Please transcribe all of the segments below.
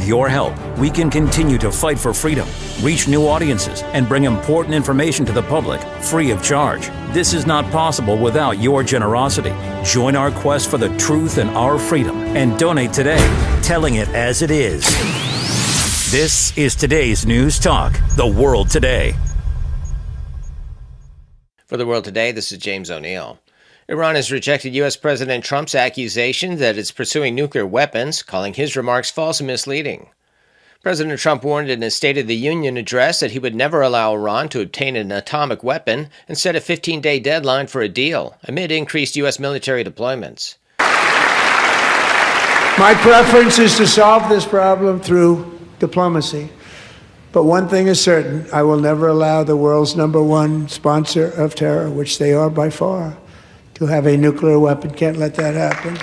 your help, we can continue to fight for freedom, reach new audiences, and bring important information to the public free of charge. This is not possible without your generosity. Join our quest for the truth and our freedom and donate today, telling it as it is. This is today's News Talk, The World Today. For The World Today, this is James O'Neill. Iran has rejected U.S. President Trump's accusation that it's pursuing nuclear weapons, calling his remarks false and misleading. President Trump warned in his State of the Union address that he would never allow Iran to obtain an atomic weapon and set a 15-day deadline for a deal amid increased U.S. military deployments. My preference is to solve this problem through diplomacy. But one thing is certain, I will never allow the world's #1 sponsor of terror, which they are by far, to have a nuclear weapon. Can't let that happen.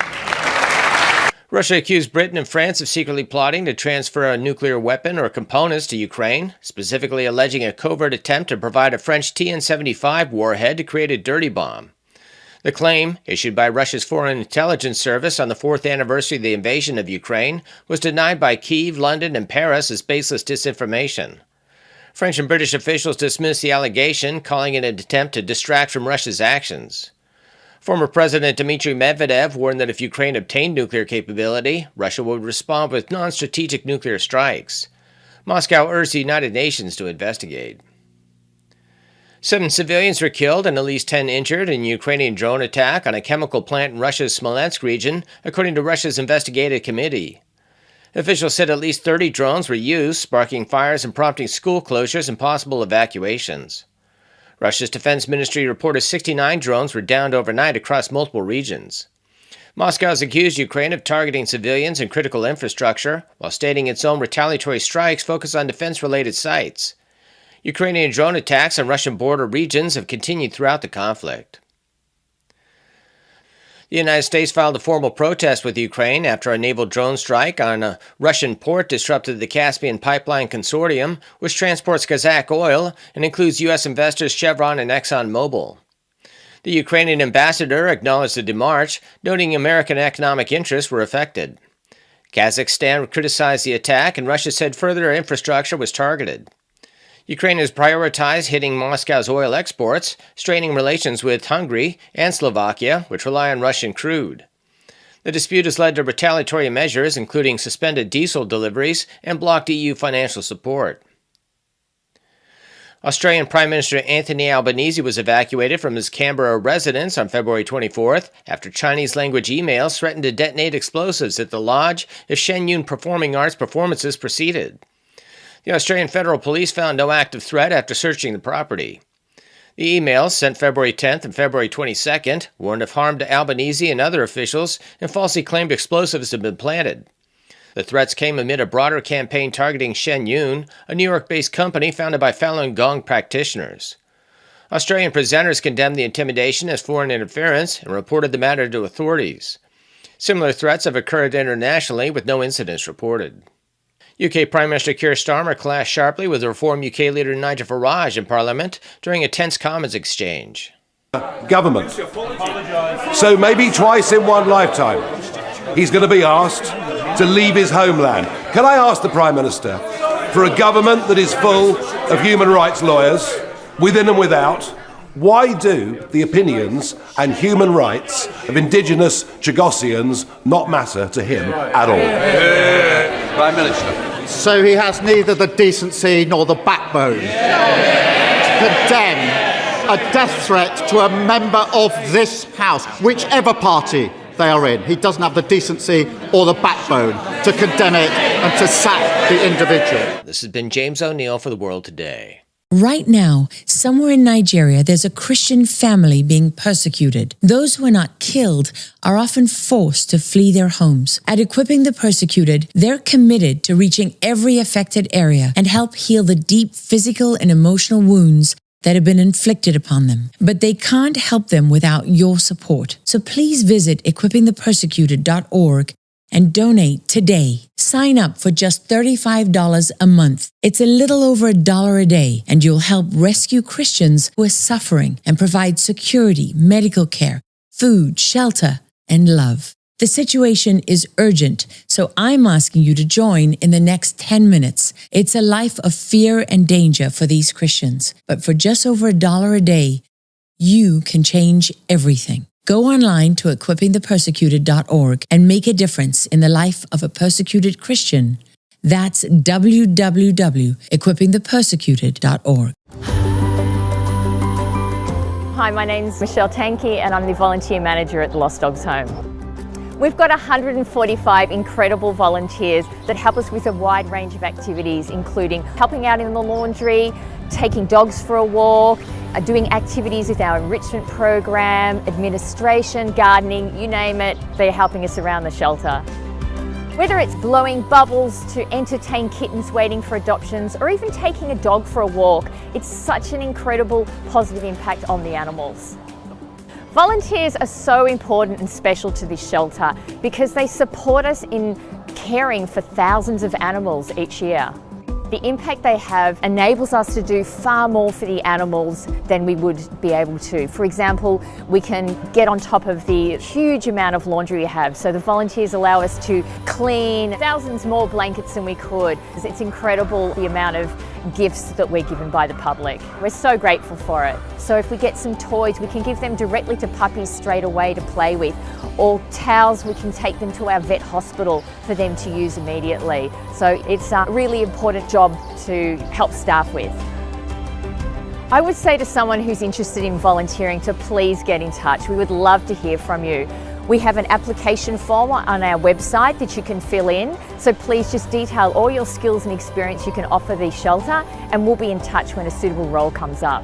Russia accused Britain and France of secretly plotting to transfer a nuclear weapon or components to Ukraine, specifically alleging a covert attempt to provide a French TN-75 warhead to create a dirty bomb. The claim, issued by Russia's Foreign Intelligence Service on the 4th anniversary of the invasion of Ukraine, was denied by Kyiv, London, and Paris as baseless disinformation. French and British officials dismissed the allegation, calling it an attempt to distract from Russia's actions. Former President Dmitry Medvedev warned that if Ukraine obtained nuclear capability, Russia would respond with non-strategic nuclear strikes. Moscow urged the United Nations to investigate. 7 civilians were killed and at least 10 injured in a Ukrainian drone attack on a chemical plant in Russia's Smolensk region, according to Russia's investigative committee. Officials said at least 30 drones were used, sparking fires and prompting school closures and possible evacuations. Russia's defense ministry reported 69 drones were downed overnight across multiple regions. Moscow has accused Ukraine of targeting civilians and critical infrastructure, while stating its own retaliatory strikes focus on defense-related sites. Ukrainian drone attacks on Russian border regions have continued throughout the conflict. The United States filed a formal protest with Ukraine after a naval drone strike on a Russian port disrupted the Caspian Pipeline Consortium, which transports Kazakh oil and includes U.S. investors Chevron and ExxonMobil. The Ukrainian ambassador acknowledged the demarche, noting American economic interests were affected. Kazakhstan criticized the attack, and Russia said further infrastructure was targeted. Ukraine has prioritized hitting Moscow's oil exports, straining relations with Hungary and Slovakia, which rely on Russian crude. The dispute has led to retaliatory measures, including suspended diesel deliveries and blocked EU financial support. Australian Prime Minister Anthony Albanese was evacuated from his Canberra residence on February 24th after Chinese-language emails threatened to detonate explosives at the lodge if Shen Yun Performing Arts performances proceeded. The Australian Federal Police found no active threat after searching the property. The emails, sent February 10th and February 22nd, warned of harm to Albanese and other officials and falsely claimed explosives had been planted. The threats came amid a broader campaign targeting Shen Yun, a New York-based company founded by Falun Gong practitioners. Australian presenters condemned the intimidation as foreign interference and reported the matter to authorities. Similar threats have occurred internationally with no incidents reported. UK Prime Minister Keir Starmer clashed sharply with Reform UK leader Nigel Farage in Parliament during a tense comments exchange. Government. So maybe twice in one lifetime, he's going to be asked to leave his homeland. Can I ask the Prime Minister, for a government that is full of human rights lawyers, within and without, why do the opinions and human rights of indigenous Chagossians not matter to him at all? Prime Minister. So he has neither the decency nor the backbone to condemn a death threat to a member of this House, whichever party they are in. He doesn't have the decency or the backbone to condemn it and to sack the individual. This has been James O'Neill for The World Today. Right now, somewhere in Nigeria, there's a Christian family being persecuted. Those who are not killed are often forced to flee their homes. At Equipping the Persecuted, they're committed to reaching every affected area and help heal the deep physical and emotional wounds that have been inflicted upon them. But they can't help them without your support. So please visit equippingthepersecuted.org and donate today. Sign up for just $35 a month. It's a little over $1 a day, and you'll help rescue Christians who are suffering and provide security, medical care, food, shelter, and love. The situation is urgent, so I'm asking you to join in the next 10 minutes. It's a life of fear and danger for these Christians, but for just over $1 a day, you can change everything. Go online to equippingthepersecuted.org and make a difference in the life of a persecuted Christian. That's www.equippingthepersecuted.org. Hi, my name's Michelle Tankey and I'm the volunteer manager at the Lost Dogs Home. We've got 145 incredible volunteers that help us with a wide range of activities, including helping out in the laundry, taking dogs for a walk, doing activities with our enrichment program, administration, gardening, you name it, they're helping us around the shelter. Whether it's blowing bubbles to entertain kittens waiting for adoptions or even taking a dog for a walk, it's such an incredible positive impact on the animals. Volunteers are so important and special to this shelter because they support us in caring for thousands of animals each year. The impact they have enables us to do far more for the animals than we would be able to. For example, we can get on top of the huge amount of laundry we have. So the volunteers allow us to clean thousands more blankets than we could. It's incredible the amount of gifts that we're given by the public. We're so grateful for it. So if we get some toys, we can give them directly to puppies straight away to play with. Or towels, we can take them to our vet hospital for them to use immediately. So it's a really important job to help staff with. I would say to someone who's interested in volunteering to please get in touch. We would love to hear from you. We have an application form on our website that you can fill in, so please just detail all your skills and experience you can offer the shelter and we'll be in touch when a suitable role comes up.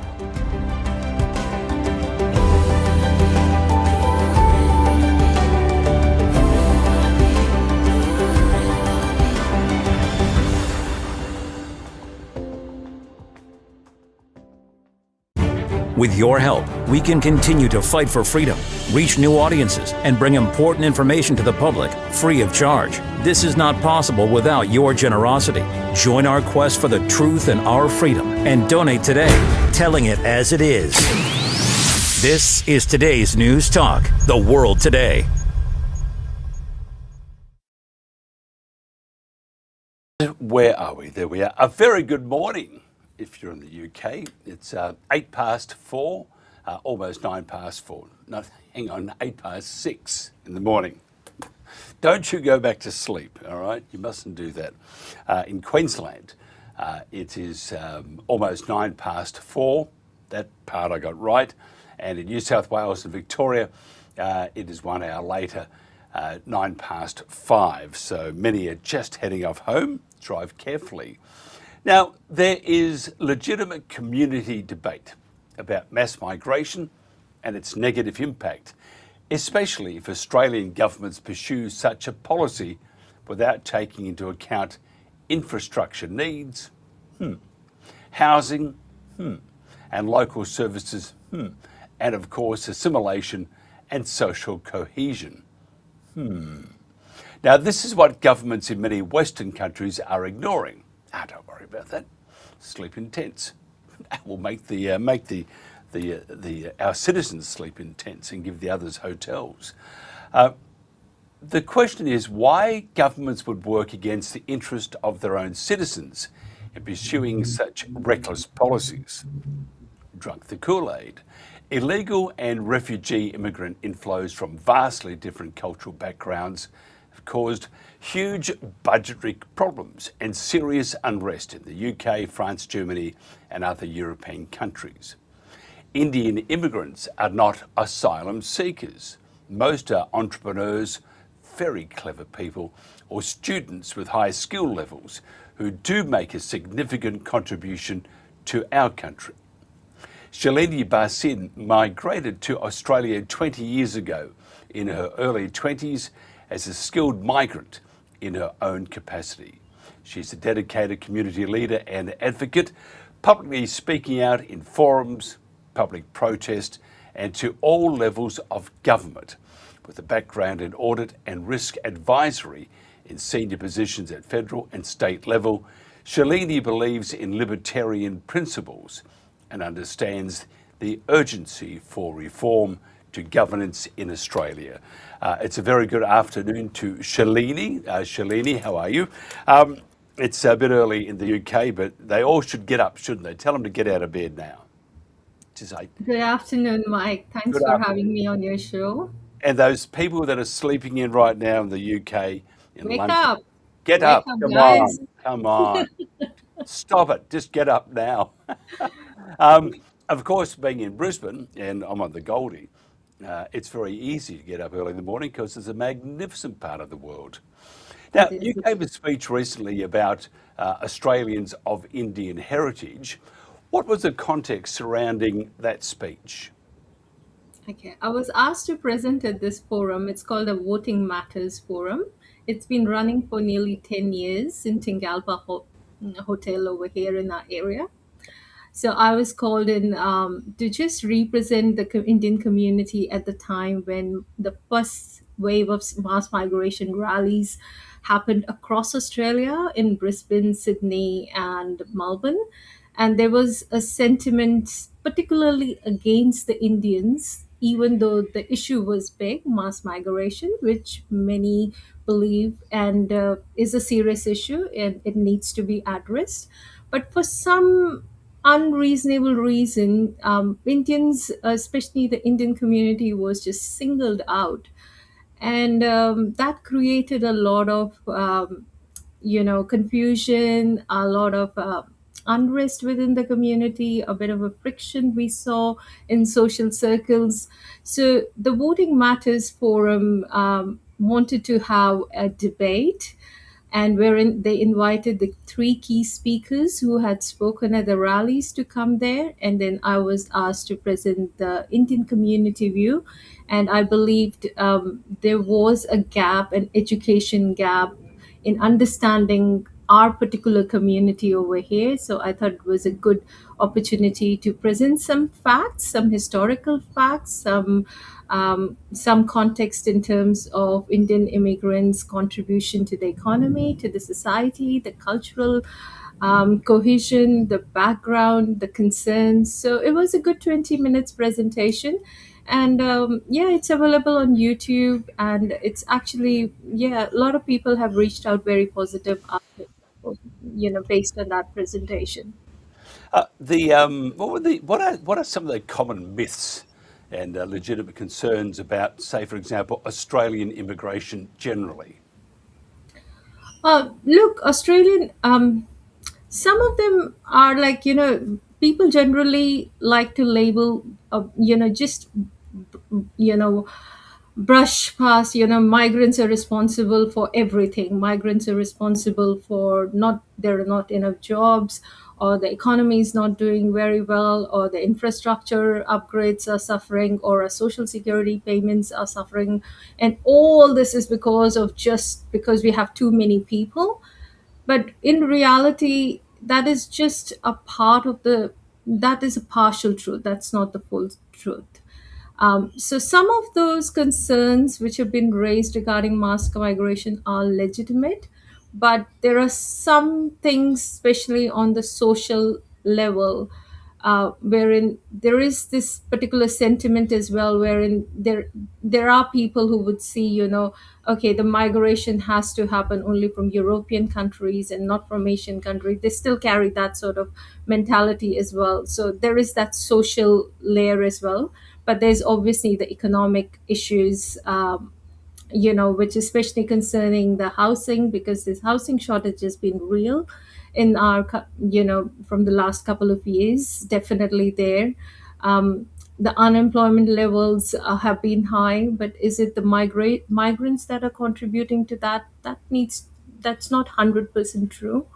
With your help, we can continue to fight for freedom, reach new audiences, and bring important information to the public free of charge. This is not possible without your generosity. Join our quest for the truth and our freedom and donate today, telling it as it is. This is today's News Talk, The World Today. Where are we? There we are. A very good morning. If you're in the UK, it's 4:08, almost 4:09. No, hang on, 6:08 in the morning. Don't you go back to sleep, all right? You mustn't do that. In Queensland, it is almost 4:09. That part I got right. And in New South Wales and Victoria, it is 1 hour later, 5:09. So many are just heading off home. Drive carefully. Now, there is legitimate community debate about mass migration and its negative impact, especially if Australian governments pursue such a policy without taking into account infrastructure needs, housing, and local services, and of course assimilation and social cohesion. Now, this is what governments in many Western countries are ignoring. Don't worry about that. Sleep in tents. We'll make our citizens sleep in tents and give the others hotels. The question is why governments would work against the interest of their own citizens in pursuing such reckless policies. Drunk the Kool-Aid. Illegal and refugee immigrant inflows from vastly different cultural backgrounds have caused huge budgetary problems and serious unrest in the UK, France, Germany, and other European countries. Indian immigrants are not asylum seekers. Most are entrepreneurs, very clever people, or students with high skill levels who do make a significant contribution to our country. Shalini Bhasin migrated to Australia 20 years ago in her early 20s as a skilled migrant in her own capacity. She's a dedicated community leader and advocate, publicly speaking out in forums, public protest, and to all levels of government. With a background in Audit and Risk Advisory in senior positions at federal and state level, Shalini believes in libertarian principles and understands the urgency for reform to governance in Australia. It's a very good afternoon to Shalini. Shalini, how are you? It's a bit early in the UK, but they all should get up, shouldn't they? Tell them to get out of bed now. Good afternoon, Mike. Thanks Good for afternoon. having me on your show. And those people that are sleeping in right now in the UK, in Wake London, up. get Wake up. up, Come guys. on. Come on. Stop it. Just get up now. Of course, being in Brisbane, and I'm on the Goldie, it's very easy to get up early in the morning because it's a magnificent part of the world. Now, you gave a speech recently about Australians of Indian heritage. What was the context surrounding that speech? Okay, I was asked to present at this forum. It's called the Voting Matters Forum. It's been running for nearly 10 years in Tingalpa Hotel over here in our area. So I was called in to just represent the Indian community at the time when the first wave of mass migration rallies happened across Australia in Brisbane, Sydney, and Melbourne. And there was a sentiment, particularly against the Indians, even though the issue was big, mass migration, which many believe and is a serious issue and it needs to be addressed. But for some unreasonable reason, Indians, especially the Indian community, was just singled out, and that created a lot of confusion, a lot of unrest within the community, a bit of a friction we saw in social circles. So the Voting Matters Forum wanted to have a debate, and wherein they invited the three key speakers who had spoken at the rallies to come there, and then I was asked to present the Indian community view. And I believed there was a gap, an education gap, in understanding our particular community over here. So I thought it was a good opportunity to present some facts, some historical facts, some context in terms of Indian immigrants' contribution to the economy, to the society, the cultural cohesion, the background, the concerns. So it was a good 20 minutes presentation. And yeah, it's available on YouTube. And it's actually, yeah, a lot of people have reached out very positive after, based on that presentation. What are some of the common myths and legitimate concerns about, say, for example, Australian immigration generally? Look, Australian, some of them are like, people generally like to label, just, you know, brush past, migrants are responsible for everything. Migrants are responsible for there are not enough jobs, or the economy is not doing very well, or the infrastructure upgrades are suffering, or our social security payments are suffering. And all this is because we have too many people. But in reality, that is just that is a partial truth. That's not the full truth. So some of those concerns which have been raised regarding mass migration are legitimate, but there are some things, especially on the social level, wherein there is this particular sentiment as well, wherein there are people who would see, okay, the migration has to happen only from European countries and not from Asian countries. They still carry that sort of mentality as well. So there is that social layer as well. But there's obviously the economic issues, which is especially concerning the housing, because this housing shortage has been real in from the last couple of years, definitely there. The unemployment levels have been high, but is it the migrants that are contributing to that? That's not 100% true.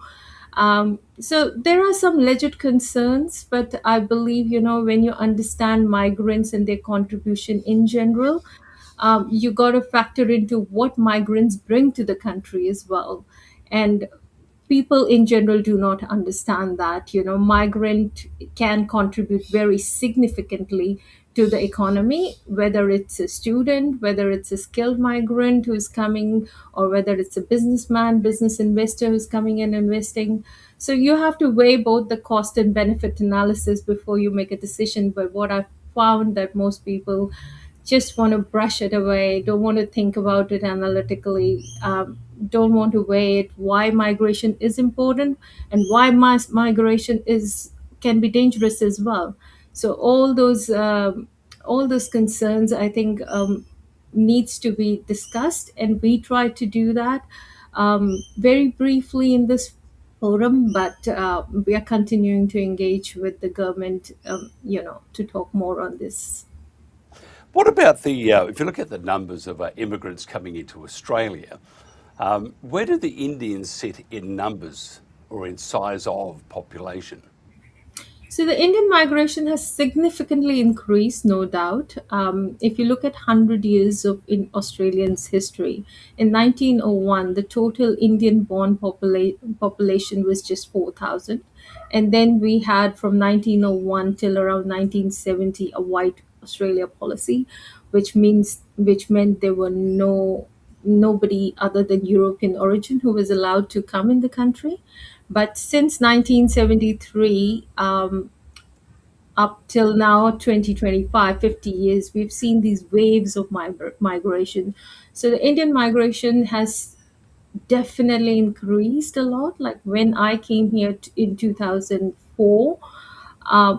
So there are some legit concerns, but I believe, when you understand migrants and their contribution in general, you got to factor into what migrants bring to the country as well. And people in general do not understand that, migrant can contribute very significantly to the economy, whether it's a student, whether it's a skilled migrant who's coming, or whether it's a businessman, business investor who's coming and investing. So you have to weigh both the cost and benefit analysis before you make a decision. But what I've found that most people just want to brush it away, don't want to think about it analytically, don't want to weigh it, why migration is important and why mass migration is can be dangerous as well. So all those concerns, I think, needs to be discussed, and we try to do that very briefly in this forum, but we are continuing to engage with the government, to talk more on this. What about if you look at the numbers of immigrants coming into Australia, where do the Indians sit in numbers or in size of population? So the Indian migration has significantly increased, no doubt. If you look at 100 years of in Australians' history, in 1901, the total Indian-born population was just 4,000. And then we had from 1901 till around 1970 a white Australia policy, which meant there were nobody other than European origin who was allowed to come in the country. But since 1973, up till now, 2025, 50 years, we've seen these waves of migration. So the Indian migration has definitely increased a lot. Like when I came here in 2004, uh,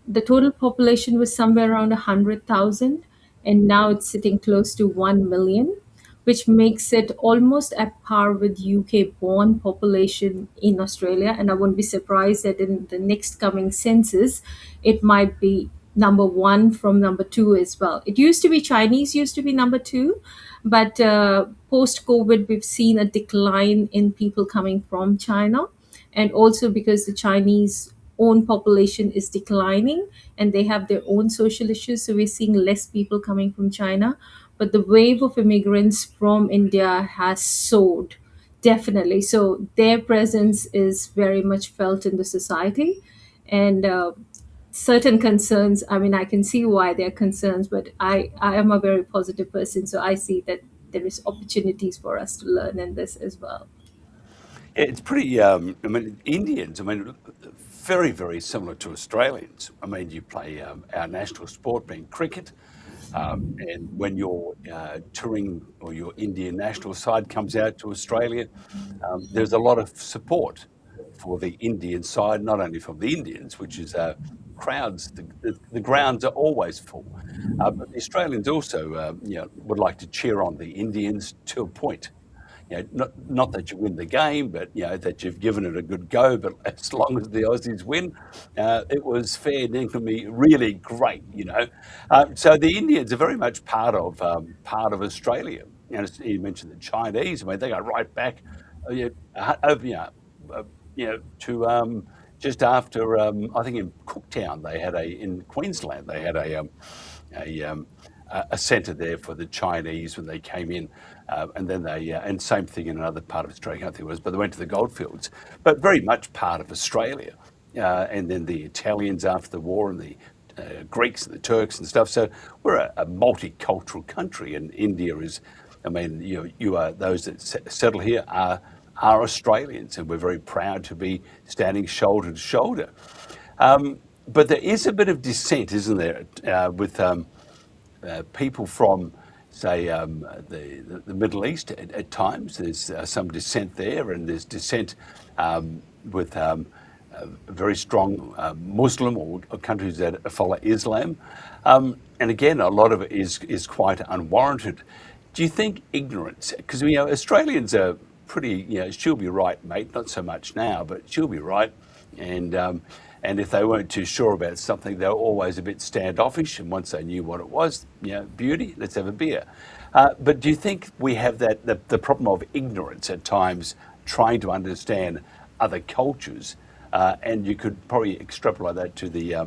the total population was somewhere around 100,000, and now it's sitting close to 1 million, which makes it almost at par with UK born population in Australia. And I wouldn't be surprised that in the next coming census, it might be number one from number two as well. It used to be Chinese, used to be number two, but post COVID, we've seen a decline in people coming from China. And also because the Chinese own population is declining and they have their own social issues. So we're seeing less people coming from China. But the wave of immigrants from India has soared, definitely. So their presence is very much felt in the society. And certain concerns, I mean, I can see why there are concerns, but I am a very positive person. So I see that there is opportunities for us to learn in this as well. It's pretty, Indians, very, very similar to Australians. You play our national sport being cricket. And when your touring or your Indian national side comes out to Australia, there's a lot of support for the Indian side, not only from the Indians, which is crowds. The grounds are always full, but the Australians also, would like to cheer on the Indians to a point. Not that you win the game, but that you've given it a good go. But as long as the Aussies win, it was fair dinkum, really great. So the Indians are very much part of Australia. You mentioned the Chinese. They go right back, to just after I think in Cooktown in Queensland they had a centre there for the Chinese when they came in, and then and same thing in another part of Australia, I think it was, but they went to the goldfields. But very much part of Australia, and then the Italians after the war, and the Greeks and the Turks and stuff. So we're a multicultural country, and India is. You are those that settle here are Australians, and we're very proud to be standing shoulder to shoulder. But there is a bit of dissent, isn't there, with people from, say, the Middle East at times. There's some dissent there, and there's dissent with very strong Muslim or countries that follow Islam. And again, a lot of it is quite unwarranted. Do you think ignorance, because Australians are pretty, she'll be right, mate, not so much now, but she'll be right. And if they weren't too sure about something, they were always a bit standoffish. And once they knew what it was, beauty, let's have a beer. But do you think we have the problem of ignorance at times, trying to understand other cultures? And you could probably extrapolate that to the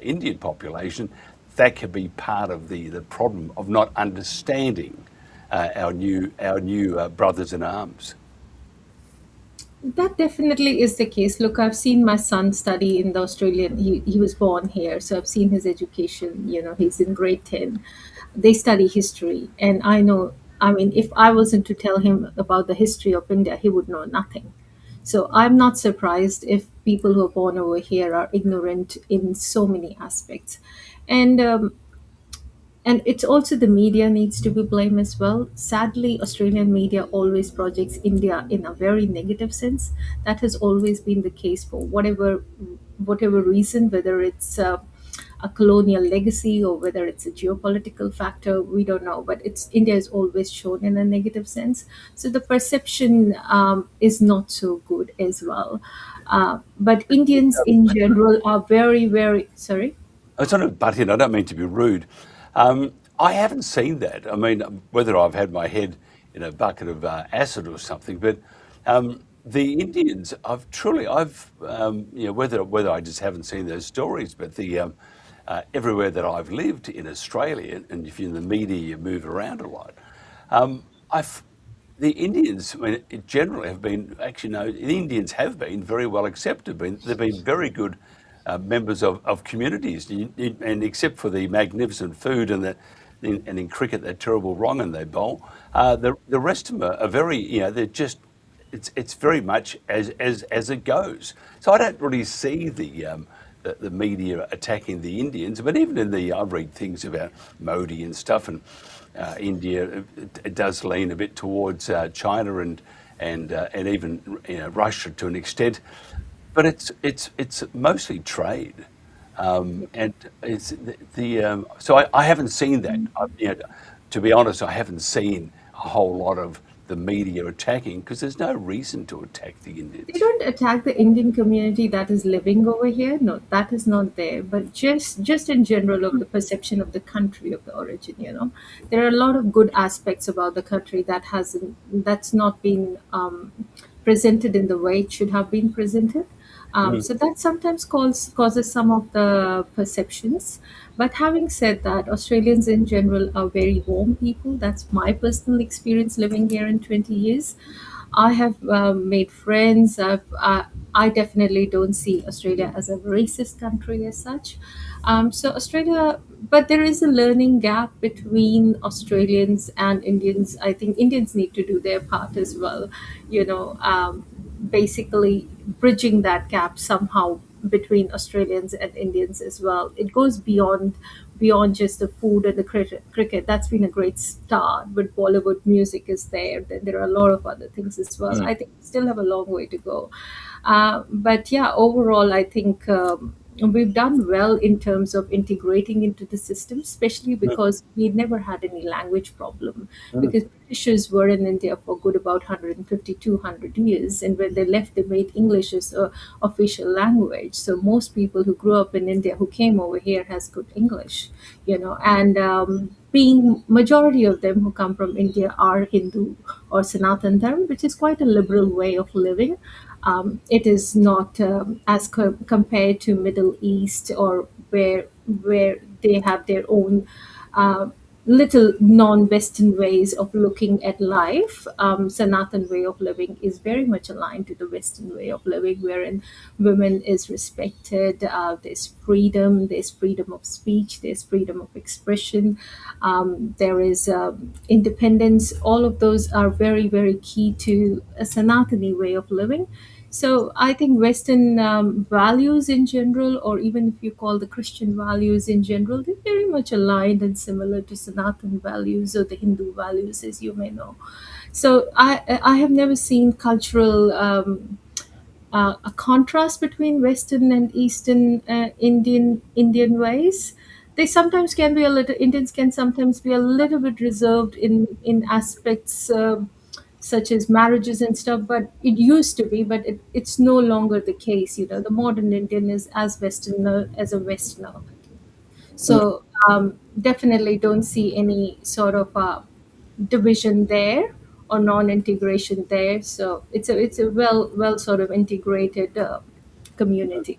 Indian population. That could be part of the problem of not understanding our new brothers in arms. That definitely is the case. Look, I've seen my son study in the Australian, he was born here, so I've seen his education, he's in grade 10. They study history, and I know, if I wasn't to tell him about the history of India, he would know nothing. So I'm not surprised if people who are born over here are ignorant in so many aspects. And and it's also the media needs to be blamed as well. Sadly, Australian media always projects India in a very negative sense. That has always been the case for whatever reason, whether it's a colonial legacy or whether it's a geopolitical factor, we don't know. But it's India is always shown in a negative sense, so the perception is not so good as well. But Indians in general are very, very sorry. I was trying to butt in. I don't mean to be rude. I haven't seen that. I mean, whether I've had my head in a bucket of acid or something, but the Indians, whether I just haven't seen those stories, but the everywhere that I've lived in Australia, and if you're in the media, you move around a lot. The Indians, I mean, generally have been, actually, no, the Indians have been very well accepted. They've been very good members of communities, and except for the magnificent food and in cricket, that terrible wrong'un they bowl, the rest of them are very, they're just, it's very much as it goes. So I don't really see the media attacking the Indians, but even I read things about Modi and stuff, and India, it does lean a bit towards China and even Russia to an extent, but it's mostly trade, and it's so I haven't seen that. To be honest, I haven't seen a whole lot of the media attacking, because there's no reason to attack the Indians. They don't attack the Indian community that is living over here. No, that is not there. But just in general of the perception of the country of the origin, there are a lot of good aspects about the country that's not been presented in the way it should have been presented. So that sometimes causes some of the perceptions. But having said that, Australians in general are very warm people. That's my personal experience living here in 20 years. I have made friends. I definitely don't see Australia as a racist country as such. So Australia, but there is a learning gap between Australians and Indians. I think Indians need to do their part as well. Basically bridging that gap somehow between Australians and Indians as well. It goes beyond just the food and the cricket. That's been a great start, but Bollywood music is there. Then there are a lot of other things as well. I think we still have a long way to go. But yeah, overall, I think we've done well in terms of integrating into the system, especially because we never had any language problem, because Britishers were in India for good about 150, 200 years, and when they left, they made English as a official language. So most people who grew up in India who came over here has good English, and being majority of them who come from India are Hindu or Sanatan Dharma, which is quite a liberal way of living. It is not as compared to Middle East, or where they have their own little non-Western ways of looking at life. Sanatan way of living is very much aligned to the Western way of living, wherein women is respected. There's freedom of speech, there's freedom of expression, there is independence. All of those are very, very key to a Sanatani way of living. So I think Western values in general, or even if you call the Christian values in general, they're very much aligned and similar to Sanatan values or the Hindu values, as you may know. So I have never seen cultural a contrast between Western and Eastern Indian ways. They sometimes can be a little Indians can sometimes be a little bit reserved in aspects. Such as marriages and stuff, but it used to be, but it's no longer the case. The modern Indian is as Westerner as a Westerner. So definitely don't see any sort of division there or non-integration there. So it's a well sort of integrated community.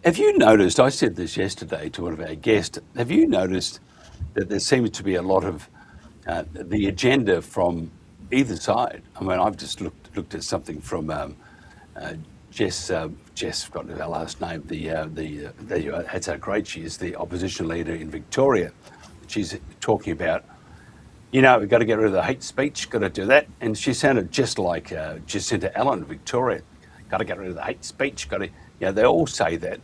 Have you noticed, I said this yesterday to one of our guests, have you noticed that there seems to be a lot of the agenda from either side? I mean, I've just looked at something from Jess. Jess, forgotten her last name. That's how great she is. The opposition leader in Victoria. She's talking about, we've got to get rid of the hate speech. Got to do that. And she sounded just like Jacinta Allen, Victoria. Got to get rid of the hate speech. Got to. They all say that.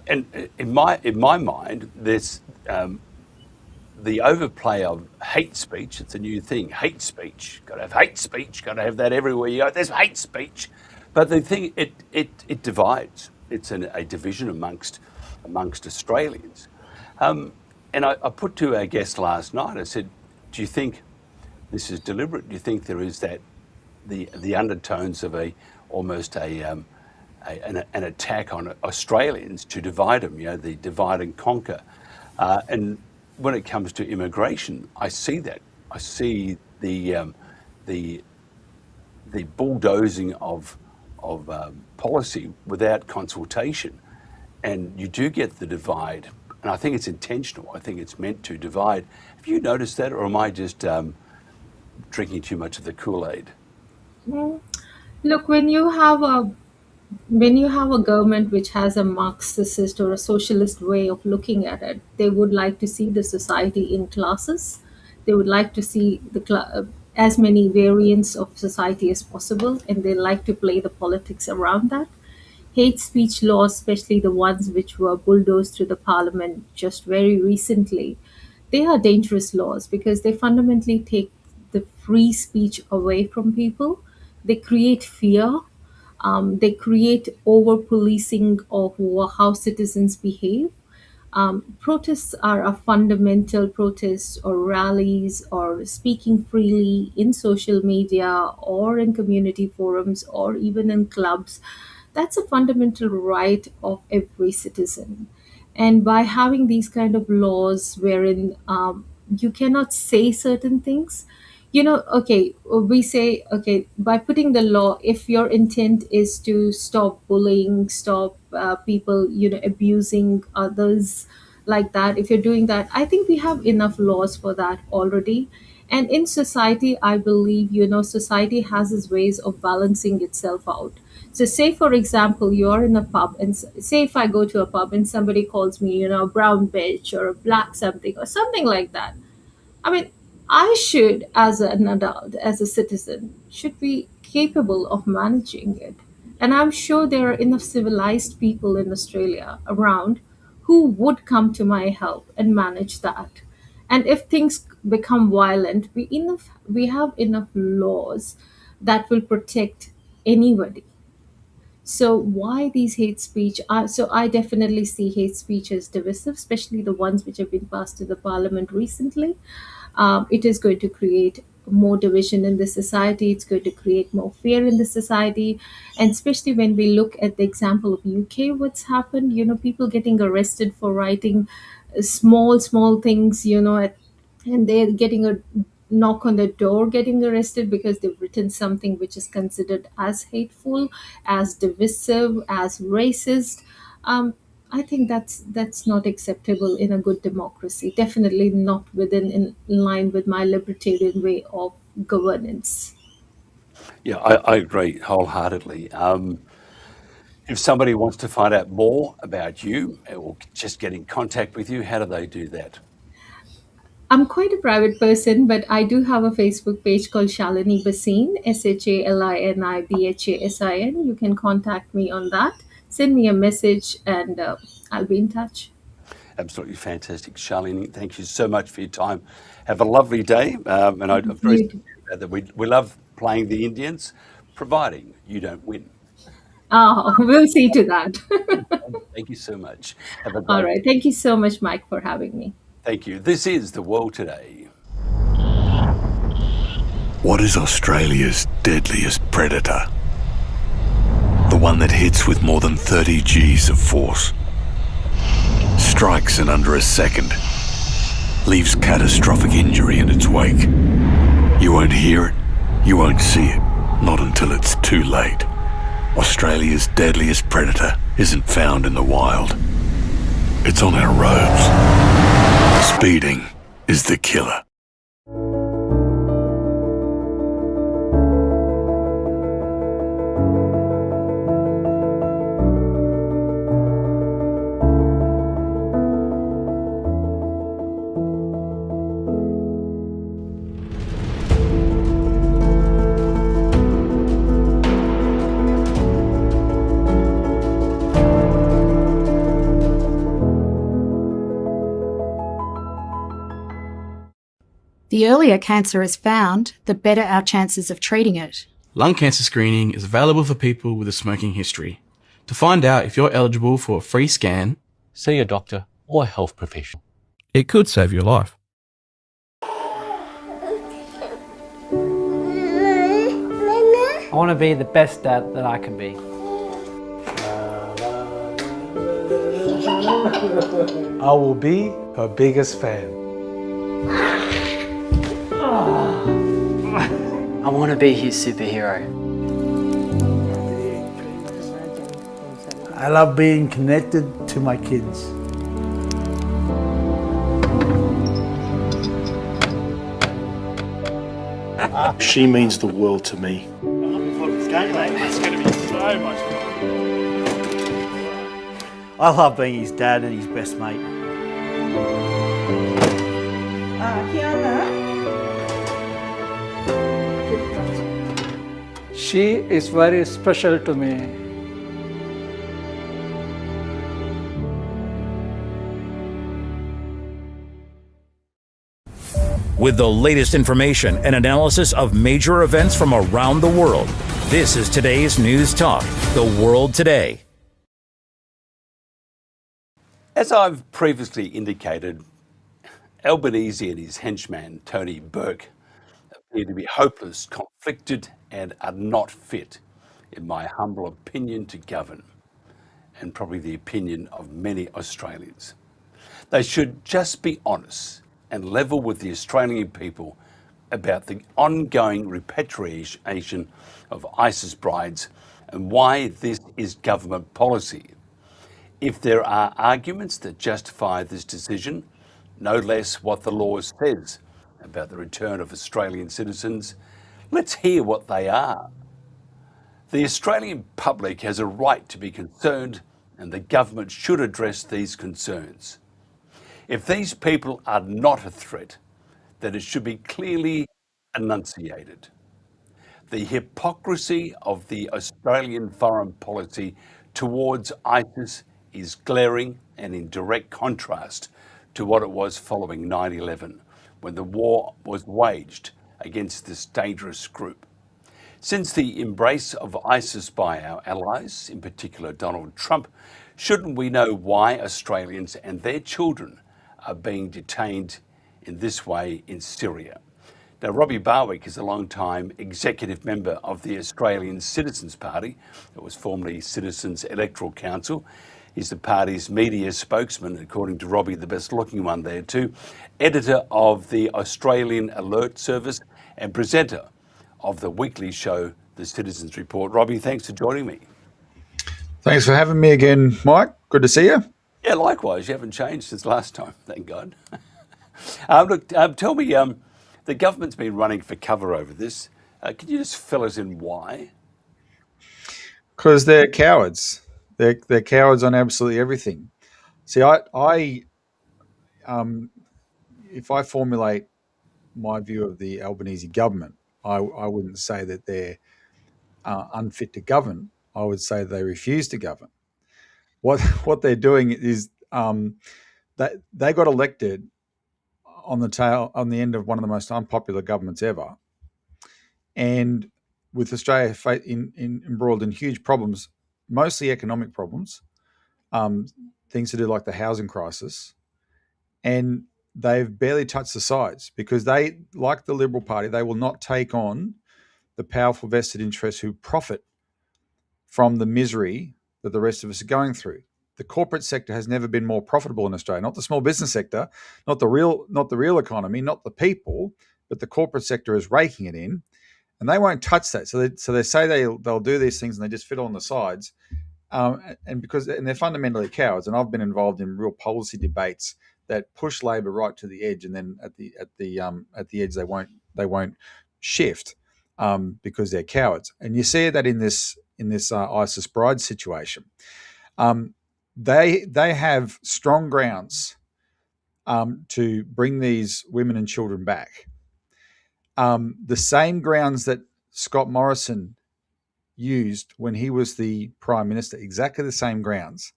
And in my mind, there's the overplay of hate speech, it's a new thing. Hate speech, got to have hate speech, got to have that everywhere you go. There's hate speech. But the thing, it divides. It's a division amongst Australians. And I put to our guest last night, I said, do you think this is deliberate? Do you think there is that the undertones of almost an attack on Australians to divide them, the divide and conquer? And when it comes to immigration, I see that. I see the bulldozing of policy without consultation, and you do get the divide. And I think it's intentional. I think it's meant to divide. Have you noticed that, or am I just drinking too much of the Kool-Aid? Look, when you have a government which has a Marxist or a socialist way of looking at it, they would like to see the society in classes. They would like to see as many variants of society as possible, and they like to play the politics around that. Hate speech laws, especially the ones which were bulldozed through the parliament just very recently, they are dangerous laws because they fundamentally take the free speech away from people. They create fear. They create over policing of how citizens behave. Protests are a fundamental protest or rallies or speaking freely in social media or in community forums or even in clubs. That's a fundamental right of every citizen. And by having these kind of laws wherein you cannot say certain things, okay, we say, okay, by putting the law, if your intent is to stop bullying, stop people, abusing others like that, if you're doing that, I think we have enough laws for that already. And in society, I believe, society has its ways of balancing itself out. So say, for example, you're in a pub and say if I go to a pub and somebody calls me, a brown bitch or a black something or something like that. I mean, I should, as an adult, as a citizen, should be capable of managing it. And I'm sure there are enough civilized people in Australia around who would come to my help and manage that. And if things become violent, we have enough laws that will protect anybody. So why these hate speech? So I definitely see hate speech as divisive, especially the ones which have been passed to the parliament recently. It is going to create more division in the society. It's going to create more fear in the society, and especially when we look at the example of UK, what's happened. People getting arrested for writing small things. And they're getting a knock on the door, getting arrested because they've written something which is considered as hateful, as divisive, as racist. I think that's not acceptable in a good democracy. Definitely not in line with my libertarian way of governance. Yeah, I agree wholeheartedly. If somebody wants to find out more about you or just get in contact with you, how do they do that? I'm quite a private person, but I do have a Facebook page called Shalini Bhasin, SHALINIBHASIN. You can contact me on that. Send me a message and I'll be in touch. Absolutely fantastic. Shalini, thank you so much for your time. Have a lovely day. And I'm very sorry that we love playing the Indians, providing you don't win. Oh, we'll see to that. Thank you so much. Have a great All right. Thank you so much, Mike, for having me. Thank you. This is The World Today. What is Australia's deadliest predator? The one that hits with more than 30 Gs of force, strikes in under a second, leaves catastrophic injury in its wake. You won't hear it, you won't see it, not until it's too late. Australia's deadliest predator isn't found in the wild. It's on our roads. Speeding is the killer. The earlier cancer is found, the better our chances of treating it. Lung cancer screening is available for people with a smoking history. To find out if you're eligible for a free scan, see a doctor or a health professional. It could save your life. I want to be the best dad that I can be. I will be her biggest fan. I want to be his superhero. I love being connected to my kids. She means the world to me. It's going to be so much fun. I love being his dad and his best mate. She is very special to me. With the latest information and analysis of major events from around the world, this is today's News Talk, The World Today. As I've previously indicated, Albanese and his henchman, Tony Burke, appear to be hopeless, conflicted, and are not fit, in my humble opinion, to govern, and probably the opinion of many Australians. They should just be honest and level with the Australian people about the ongoing repatriation of ISIS brides and why this is government policy. If there are arguments that justify this decision, no less what the law says about the return of Australian citizens, let's hear what they are. The Australian public has a right to be concerned, and the government should address these concerns. If these people are not a threat, then it should be clearly enunciated. The hypocrisy of the Australian foreign policy towards ISIS is glaring and in direct contrast to what it was following 9/11, when the war was waged against this dangerous group. Since the embrace of ISIS by our allies, in particular Donald Trump, shouldn't we know why Australians and their children are being detained in this way in Syria? Now, Robbie Barwick is a long-time executive member of the Australian Citizens Party, that was formerly Citizens Electoral Council. He's the party's media spokesman, according to Robbie, the best-looking one there too, editor of the Australian Alert Service and presenter of the weekly show, The Citizens Report. Robbie, thanks for joining me. Thanks for having me again, Mike. Good to see you. Yeah, likewise. You haven't changed since last time, thank God. Tell me, the government's been running for cover over this. Can you just fill us in why? Because they're cowards. They're cowards on absolutely everything. See, if I formulate my view of the Albanese government, I wouldn't say that they're unfit to govern. I would say they refuse to govern. What they're doing is that they got elected on the end of one of the most unpopular governments ever, and with Australia embroiled in huge problems, mostly economic problems, things to do like the housing crisis, and they've barely touched the sides because they, like the Liberal Party, they will not take on the powerful vested interests who profit from the misery that the rest of us are going through. The corporate sector has never been more profitable in Australia, not the small business sector, not the real economy, not the people, but the corporate sector is raking it in, and they won't touch that. So they say they'll do these things and they just fiddle on the sides, and they're fundamentally cowards. And I've been involved in real policy debates that push Labor right to the edge, and then at the edge they won't shift because they're cowards. And you see that in this ISIS bride situation. They have strong grounds to bring these women and children back. The same grounds that Scott Morrison used when he was the Prime Minister, exactly the same grounds.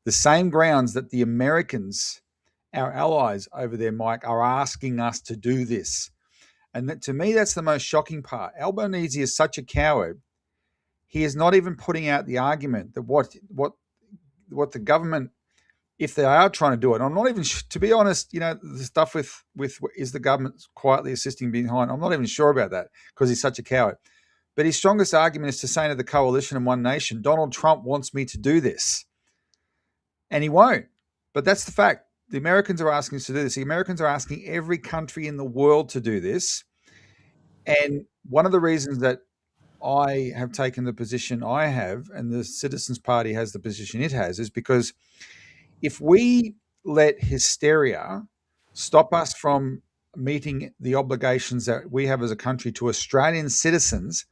The same grounds that the Americans, our allies over there, Mike, are asking us to do this. And that, to me, that's the most shocking part. Albanese is such a coward. He is not even putting out the argument that what the government, if they are trying to do it, I'm not even, to be honest, the stuff with is the government quietly assisting behind, I'm not even sure about that because he's such a coward. But his strongest argument is to say to the coalition and One Nation, Donald Trump wants me to do this. And he won't. But that's the fact. The Americans are asking us to do this. The Americans are asking every country in the world to do this. And one of the reasons that I have taken the position I have, and the Citizens Party has the position it has, is because if we let hysteria stop us from meeting the obligations that we have as a country to Australian citizens,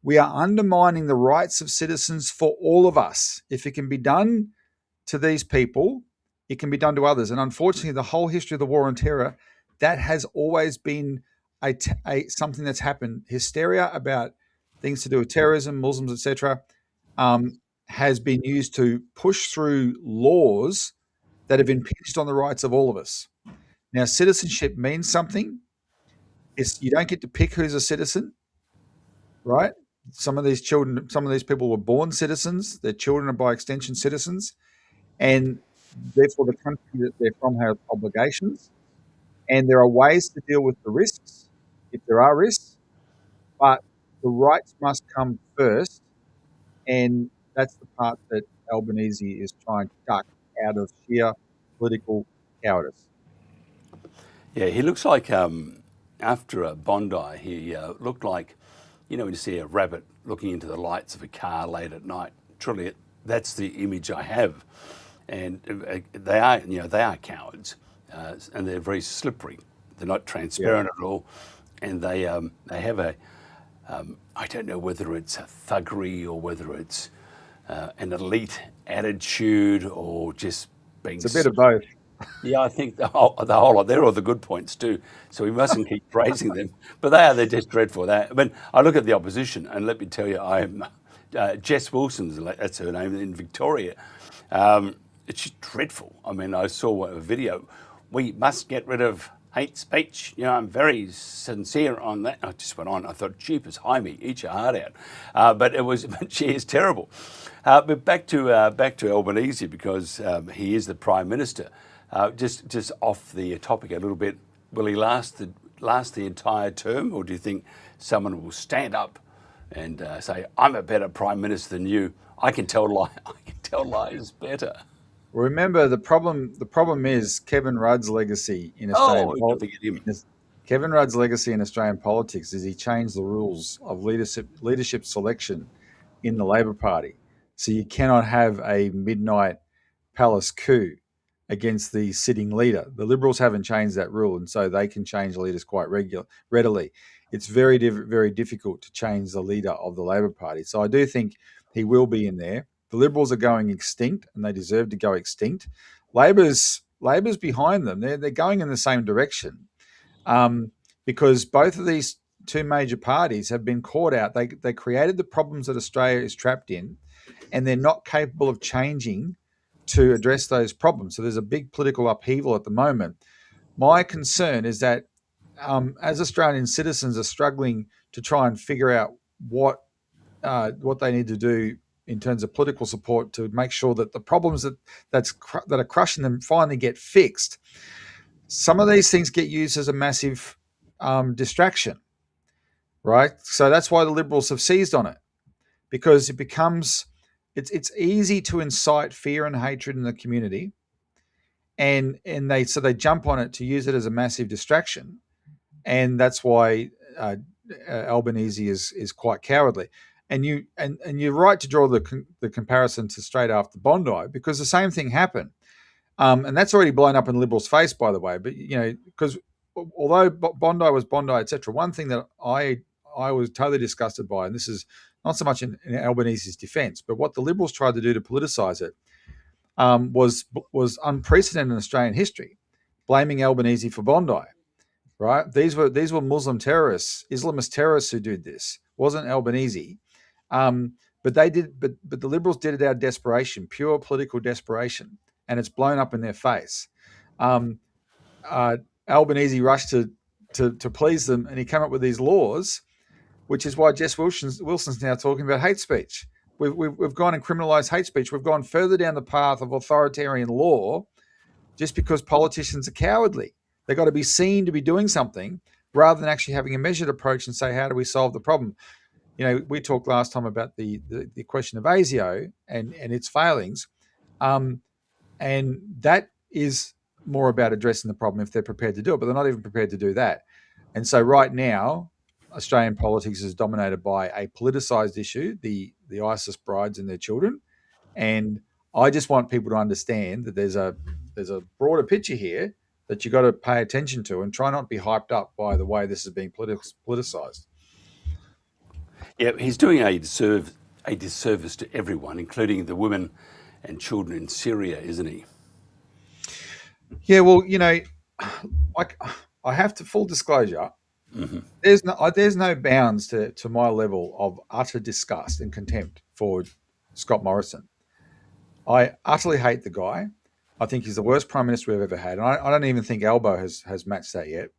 we are undermining the rights of citizens for all of us. If it can be done to these people, it can be done to others. And unfortunately, the whole history of the war on terror, that has always been something that's happened. Hysteria about things to do with terrorism, Muslims, etc., has been used to push through laws that have impinged on the rights of all of us. Now, citizenship means something. You don't get to pick who's a citizen, right? Some of these people were born citizens. Their children are by extension citizens. And therefore the country that they're from has obligations. And there are ways to deal with the risks, if there are risks, but the rights must come first. And that's the part that Albanese is trying to duck out of sheer political cowardice. Yeah, he looks like, after a Bondi, he looked like, when you see a rabbit looking into the lights of a car late at night. Truly, that's the image I have. And they are cowards, and they're very slippery. They're not transparent at all, and they have I don't know whether it's a thuggery or whether it's an elite attitude or just being. It's a bit of both. Yeah, I think the whole lot. They're all the good points too. So we mustn't keep praising them, but they're just dreadful. I look at the opposition, and let me tell you, I'm Jess Wilson's, that's her name, in Victoria. It's just dreadful. I mean, I saw a video. We must get rid of hate speech. I'm very sincere on that. I just went on. I thought, jeepers, Jaime, eat your heart out. But she is terrible. But back to Albanese, because he is the Prime Minister. Just off the topic a little bit, will he last the entire term, or do you think someone will stand up and say, I'm a better Prime Minister than you? I can tell lies better. Remember, the problem is Kevin Rudd's legacy in Australian politics. Kevin Rudd's legacy in Australian politics is he changed the rules of leadership selection in the Labor Party. So you cannot have a midnight palace coup against the sitting leader. The Liberals haven't changed that rule, and so they can change leaders quite readily. It's very difficult to change the leader of the Labor Party. So I do think he will be in there. The Liberals are going extinct, and they deserve to go extinct. Labor's behind them. They're going in the same direction, because both of these two major parties have been caught out. They created the problems that Australia is trapped in, and they're not capable of changing to address those problems. So there's a big political upheaval at the moment. My concern is that as Australian citizens are struggling to try and figure out what they need to do in terms of political support to make sure that the problems that are crushing them finally get fixed, some of these things get used as a massive distraction, right? So that's why the Liberals have seized on it, because it becomes it's easy to incite fear and hatred in the community, and they jump on it to use it as a massive distraction, and that's why Albanese is quite cowardly. And you're right to draw the comparison to straight after Bondi, because the same thing happened, and that's already blown up in the Liberals' face, by the way. But because although Bondi was Bondi, etc., one thing that I was totally disgusted by, and this is not so much in Albanese's defence, but what the Liberals tried to do to politicise it was unprecedented in Australian history, blaming Albanese for Bondi. Right? These were Muslim terrorists, Islamist terrorists who did this. It wasn't Albanese. But they did. But the Liberals did it out of desperation, pure political desperation, and it's blown up in their face. Albanese rushed to to please them, and he came up with these laws, which is why Jess Wilson's now talking about hate speech. We've gone and criminalised hate speech. We've gone further down the path of authoritarian law just because politicians are cowardly. They've got to be seen to be doing something rather than actually having a measured approach and say, how do we solve the problem? You know, we talked last time about the question of ASIO and its failings. And that is more about addressing the problem if they're prepared to do it, but they're not even prepared to do that. And so right now, Australian politics is dominated by a politicised issue, the ISIS brides and their children. And I just want people to understand that there's a broader picture here that you've got to pay attention to and try not to be hyped up by the way this is being politicised. Yeah, he's doing a disservice to everyone, including the women and children in Syria, isn't he? Yeah, well, you know, I have to, full disclosure, there's no bounds to my level of utter disgust and contempt for Scott Morrison. I utterly hate the guy. I think he's the worst prime minister we've ever had. And I don't even think Albo has matched that yet.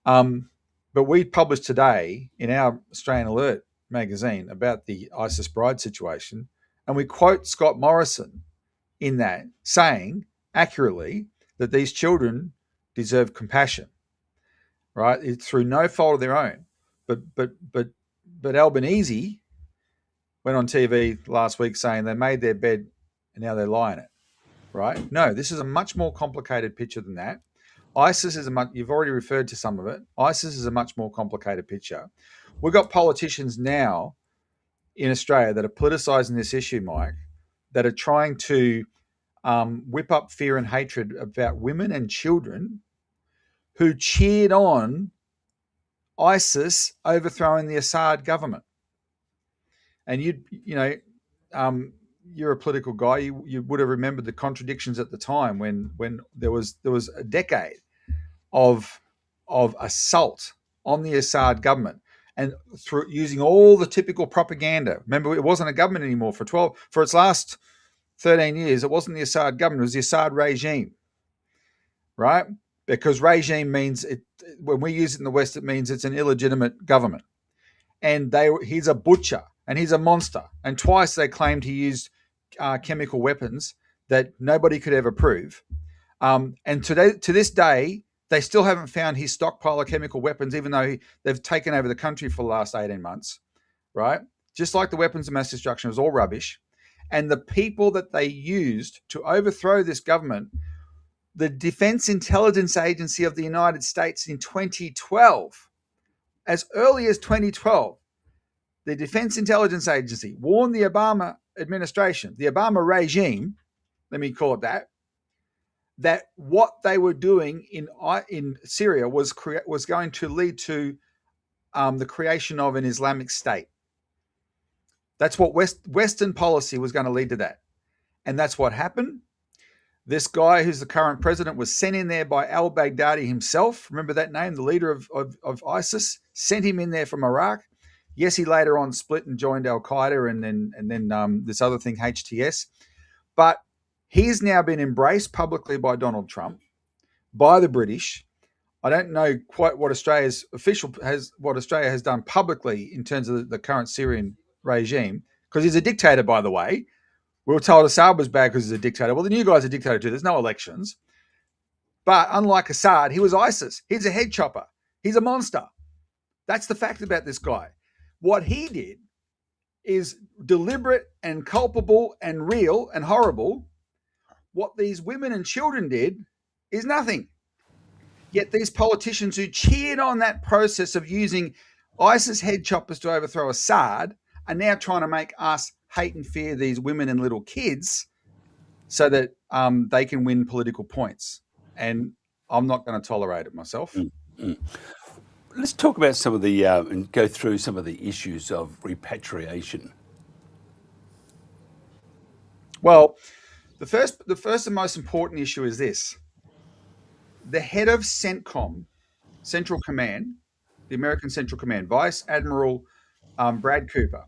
But we published today in our Australian Alert magazine about the ISIS bride situation, and we quote Scott Morrison in that, saying accurately that these children deserve compassion, right? It's through no fault of their own. But Albanese went on TV last week saying they made their bed and now they lie in it, right? No, this is a much more complicated picture than that. ISIS is you've already referred to some of it. ISIS is a much more complicated picture. We've got politicians now in Australia that are politicising this issue, Mike, that are trying to whip up fear and hatred about women and children who cheered on ISIS overthrowing the Assad government. And you're a political guy. You would have remembered the contradictions at the time when there was a decade of assault on the Assad government, and through using all the typical propaganda. Remember, it wasn't a government anymore for its last 13 years. It wasn't the Assad government; it was the Assad regime, right? Because regime means when we use it in the West, it means it's an illegitimate government, and he's a butcher and he's a monster. And twice they claimed he used chemical weapons that nobody could ever prove. And to this day, they still haven't found his stockpile of chemical weapons, even though they've taken over the country for the last 18 months, right? Just like the weapons of mass destruction, it was all rubbish. And the people that they used to overthrow this government, the Defense Intelligence Agency of the United States in 2012, as early as 2012, the Defense Intelligence Agency warned the Obama administration, the Obama regime, let me call it that what they were doing in Syria was going to lead to the creation of an Islamic State. That's what Western policy was going to lead to that. And that's what happened. This guy who's the current president was sent in there by al-Baghdadi himself. Remember that name, the leader of ISIS? Sent him in there from Iraq. Yes, he later on split and joined Al-Qaeda and then this other thing, HTS. But he's now been embraced publicly by Donald Trump, by the British. I don't know quite what Australia has done publicly in terms of the current Syrian regime, because he's a dictator, by the way. We were told Assad was bad because he's a dictator. Well, the new guy's a dictator too. There's no elections. But unlike Assad, he was ISIS. He's a head chopper. He's a monster. That's the fact about this guy. What he did is deliberate and culpable and real and horrible. What these women and children did is nothing. Yet these politicians who cheered on that process of using ISIS head choppers to overthrow Assad are now trying to make us hate and fear these women and little kids so that they can win political points. And I'm not going to tolerate it myself. Mm-hmm. Let's talk about some of the and go through some of the issues of repatriation. Well, the first and most important issue is this. The head of CENTCOM, Central Command, the American Central Command, Vice Admiral Brad Cooper,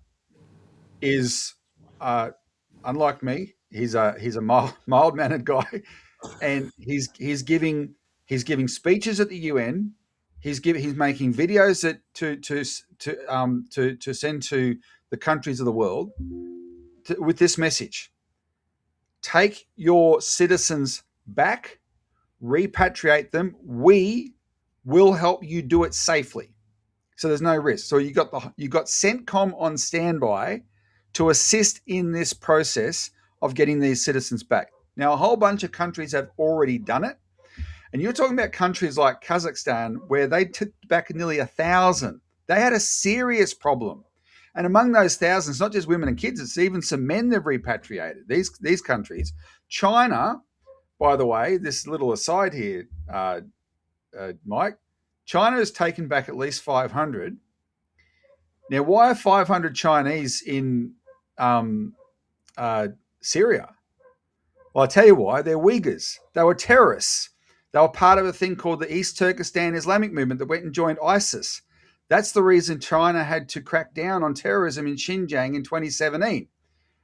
is unlike me. He's a mild-mannered guy, and he's giving speeches at the UN. He's making videos to send to the countries of the world with this message: take your citizens back, repatriate them. We will help you do it safely, so there's no risk. So you got CENTCOM on standby to assist in this process of getting these citizens back. Now, a whole bunch of countries have already done it. And you're talking about countries like Kazakhstan, where they took back nearly 1,000. They had a serious problem. And among those thousands, not just women and kids, it's even some men they've repatriated, these countries. China, by the way, this little aside here, Mike, China has taken back at least 500. Now, why are 500 Chinese in Syria? Well, I'll tell you why. They're Uyghurs. They were terrorists. They were part of a thing called the East Turkestan Islamic movement that went and joined ISIS. That's the reason China had to crack down on terrorism in Xinjiang in 2017.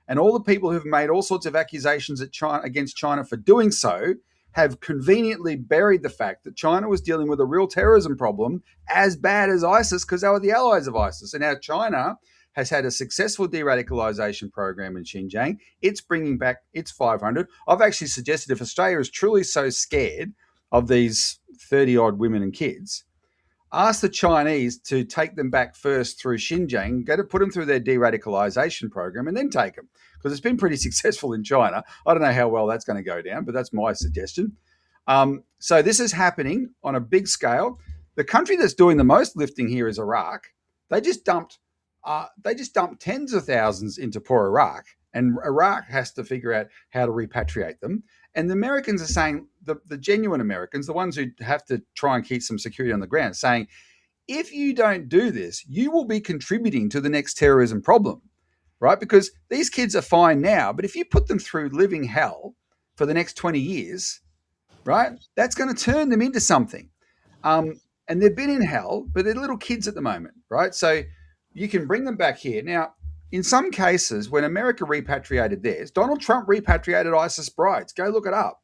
And all the people who've made all sorts of accusations against China for doing so have conveniently buried the fact that China was dealing with a real terrorism problem as bad as ISIS because they were the allies of ISIS. And now China has had a successful de-radicalization program in Xinjiang. It's bringing back its 500. I've actually suggested if Australia is truly so scared of these 30-odd women and kids, ask the Chinese to take them back first through Xinjiang, go to put them through their de-radicalization program and then take them, because it's been pretty successful in China. I don't know how well that's going to go down, but that's my suggestion. So this is happening on a big scale. The country that's doing the most lifting here is Iraq. They just dumped tens of thousands into poor Iraq, and Iraq has to figure out how to repatriate them. And the Americans are saying, the genuine Americans, the ones who have to try and keep some security on the ground, saying, if you don't do this, you will be contributing to the next terrorism problem, right? Because these kids are fine now, but if you put them through living hell for the next 20 years, right, that's going to turn them into something. And they've been in hell, but they're little kids at the moment, right? So you can bring them back here. Now, in some cases, when America repatriated theirs, Donald Trump repatriated ISIS brides. Go look it up.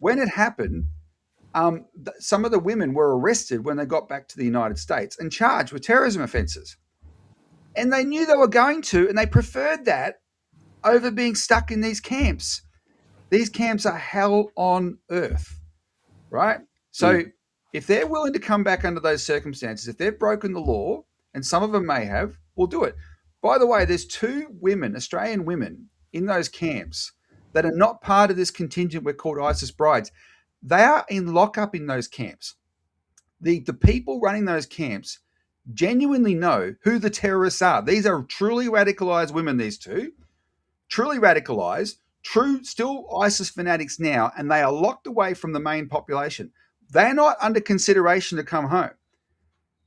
When it happened, some of the women were arrested when they got back to the United States and charged with terrorism offenses. And they knew they were going to, and they preferred that over being stuck in these camps. These camps are hell on earth, right? So if they're willing to come back under those circumstances, if they've broken the law, and some of them may have, we'll do it. By the way, there's 2 women, Australian women, in those camps that are not part of this contingent we're called ISIS brides. They are in lockup in those camps. The people running those camps genuinely know who the terrorists are. These are truly radicalized women, these 2. Truly radicalized, still ISIS fanatics now, and they are locked away from the main population. They're not under consideration to come home,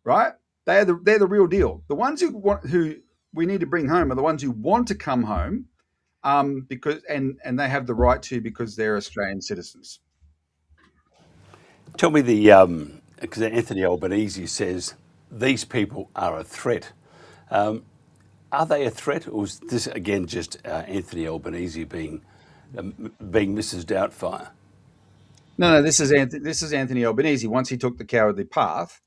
right? They're the real deal. The ones who we need to bring home are the ones who want to come home, because they have the right to, because they're Australian citizens. Tell me because Anthony Albanese says these people are a threat. Are they a threat, or is this again just Anthony Albanese being Mrs. Doubtfire? No, this is Anthony Albanese. Once he took the cowardly path,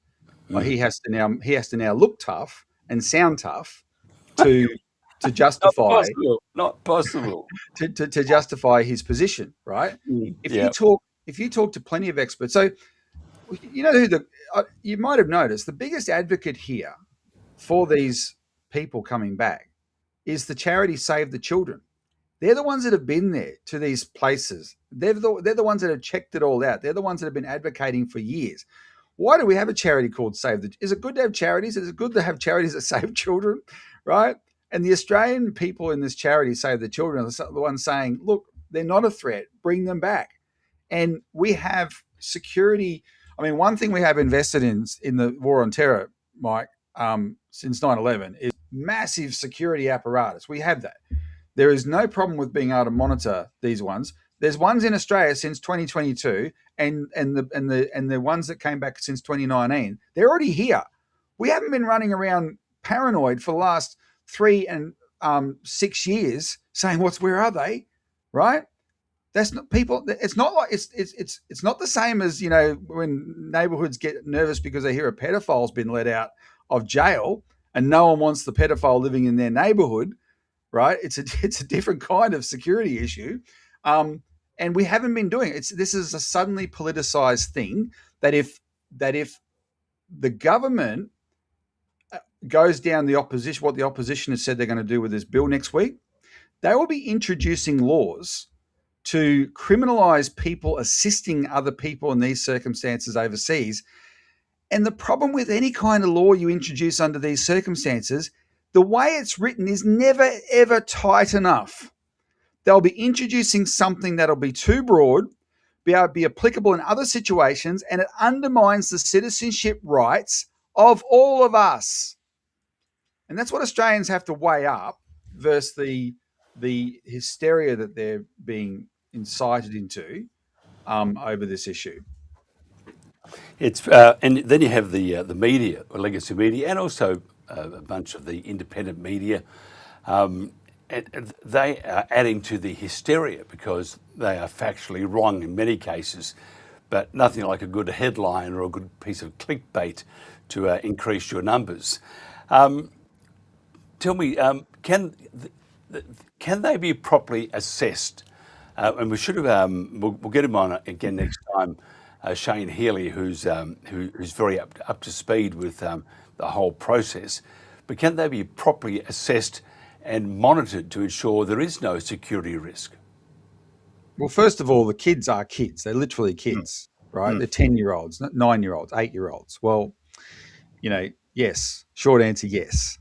he has to now look tough and sound tough to justify not possible to justify his position, right? If you talk to plenty of experts, so you know who you might have noticed the biggest advocate here for these people coming back is the charity Save the Children. They're the ones that have been there to these places. They're the ones that have checked it all out. They're the ones that have been advocating for years. Why do we have a charity called Save the? Is it good to have charities? Is it good to have charities that save children, right? And the Australian people in this charity Save the Children are the ones saying, look, they're not a threat. Bring them back. And we have security. I mean, one thing we have invested in the war on terror, Mike, since 9/11 is massive security apparatus. We have that. There is no problem with being able to monitor these ones. There's ones in Australia since 2022, and the ones that came back since 2019. They're already here. We haven't been running around paranoid for the last 3 and 6 years saying, where are they? Right? That's not people. It's not like it's not the same as, you know, when neighborhoods get nervous because they hear a pedophile's been let out of jail and no one wants the pedophile living in their neighborhood, right? It's a different kind of security issue, and we haven't been doing it. This is a suddenly politicized thing that if the government goes down the opposition, what the opposition has said they're going to do with this bill next week, they will be introducing laws to criminalize people assisting other people in these circumstances overseas. And the problem with any kind of law you introduce under these circumstances, the way it's written is never, ever tight enough. They'll be introducing something that'll be too broad, be applicable in other situations, and it undermines the citizenship rights of all of us. And that's what Australians have to weigh up versus the hysteria that they're being incited into over this issue. It's and then you have the media, or legacy media, and also a bunch of the independent media. And they are adding to the hysteria because they are factually wrong in many cases, but nothing like a good headline or a good piece of clickbait to increase your numbers. Tell me, can they be properly assessed? And we should have. We'll get him on again next time. Shane Healy, who's very up to speed with the whole process. But can they be properly assessed and monitored to ensure there is no security risk? Well, first of all, the kids are kids. They're literally kids, right? They're 10-year-olds, 9-year-olds, 8-year-olds. Well, you know, yes. Short answer, yes.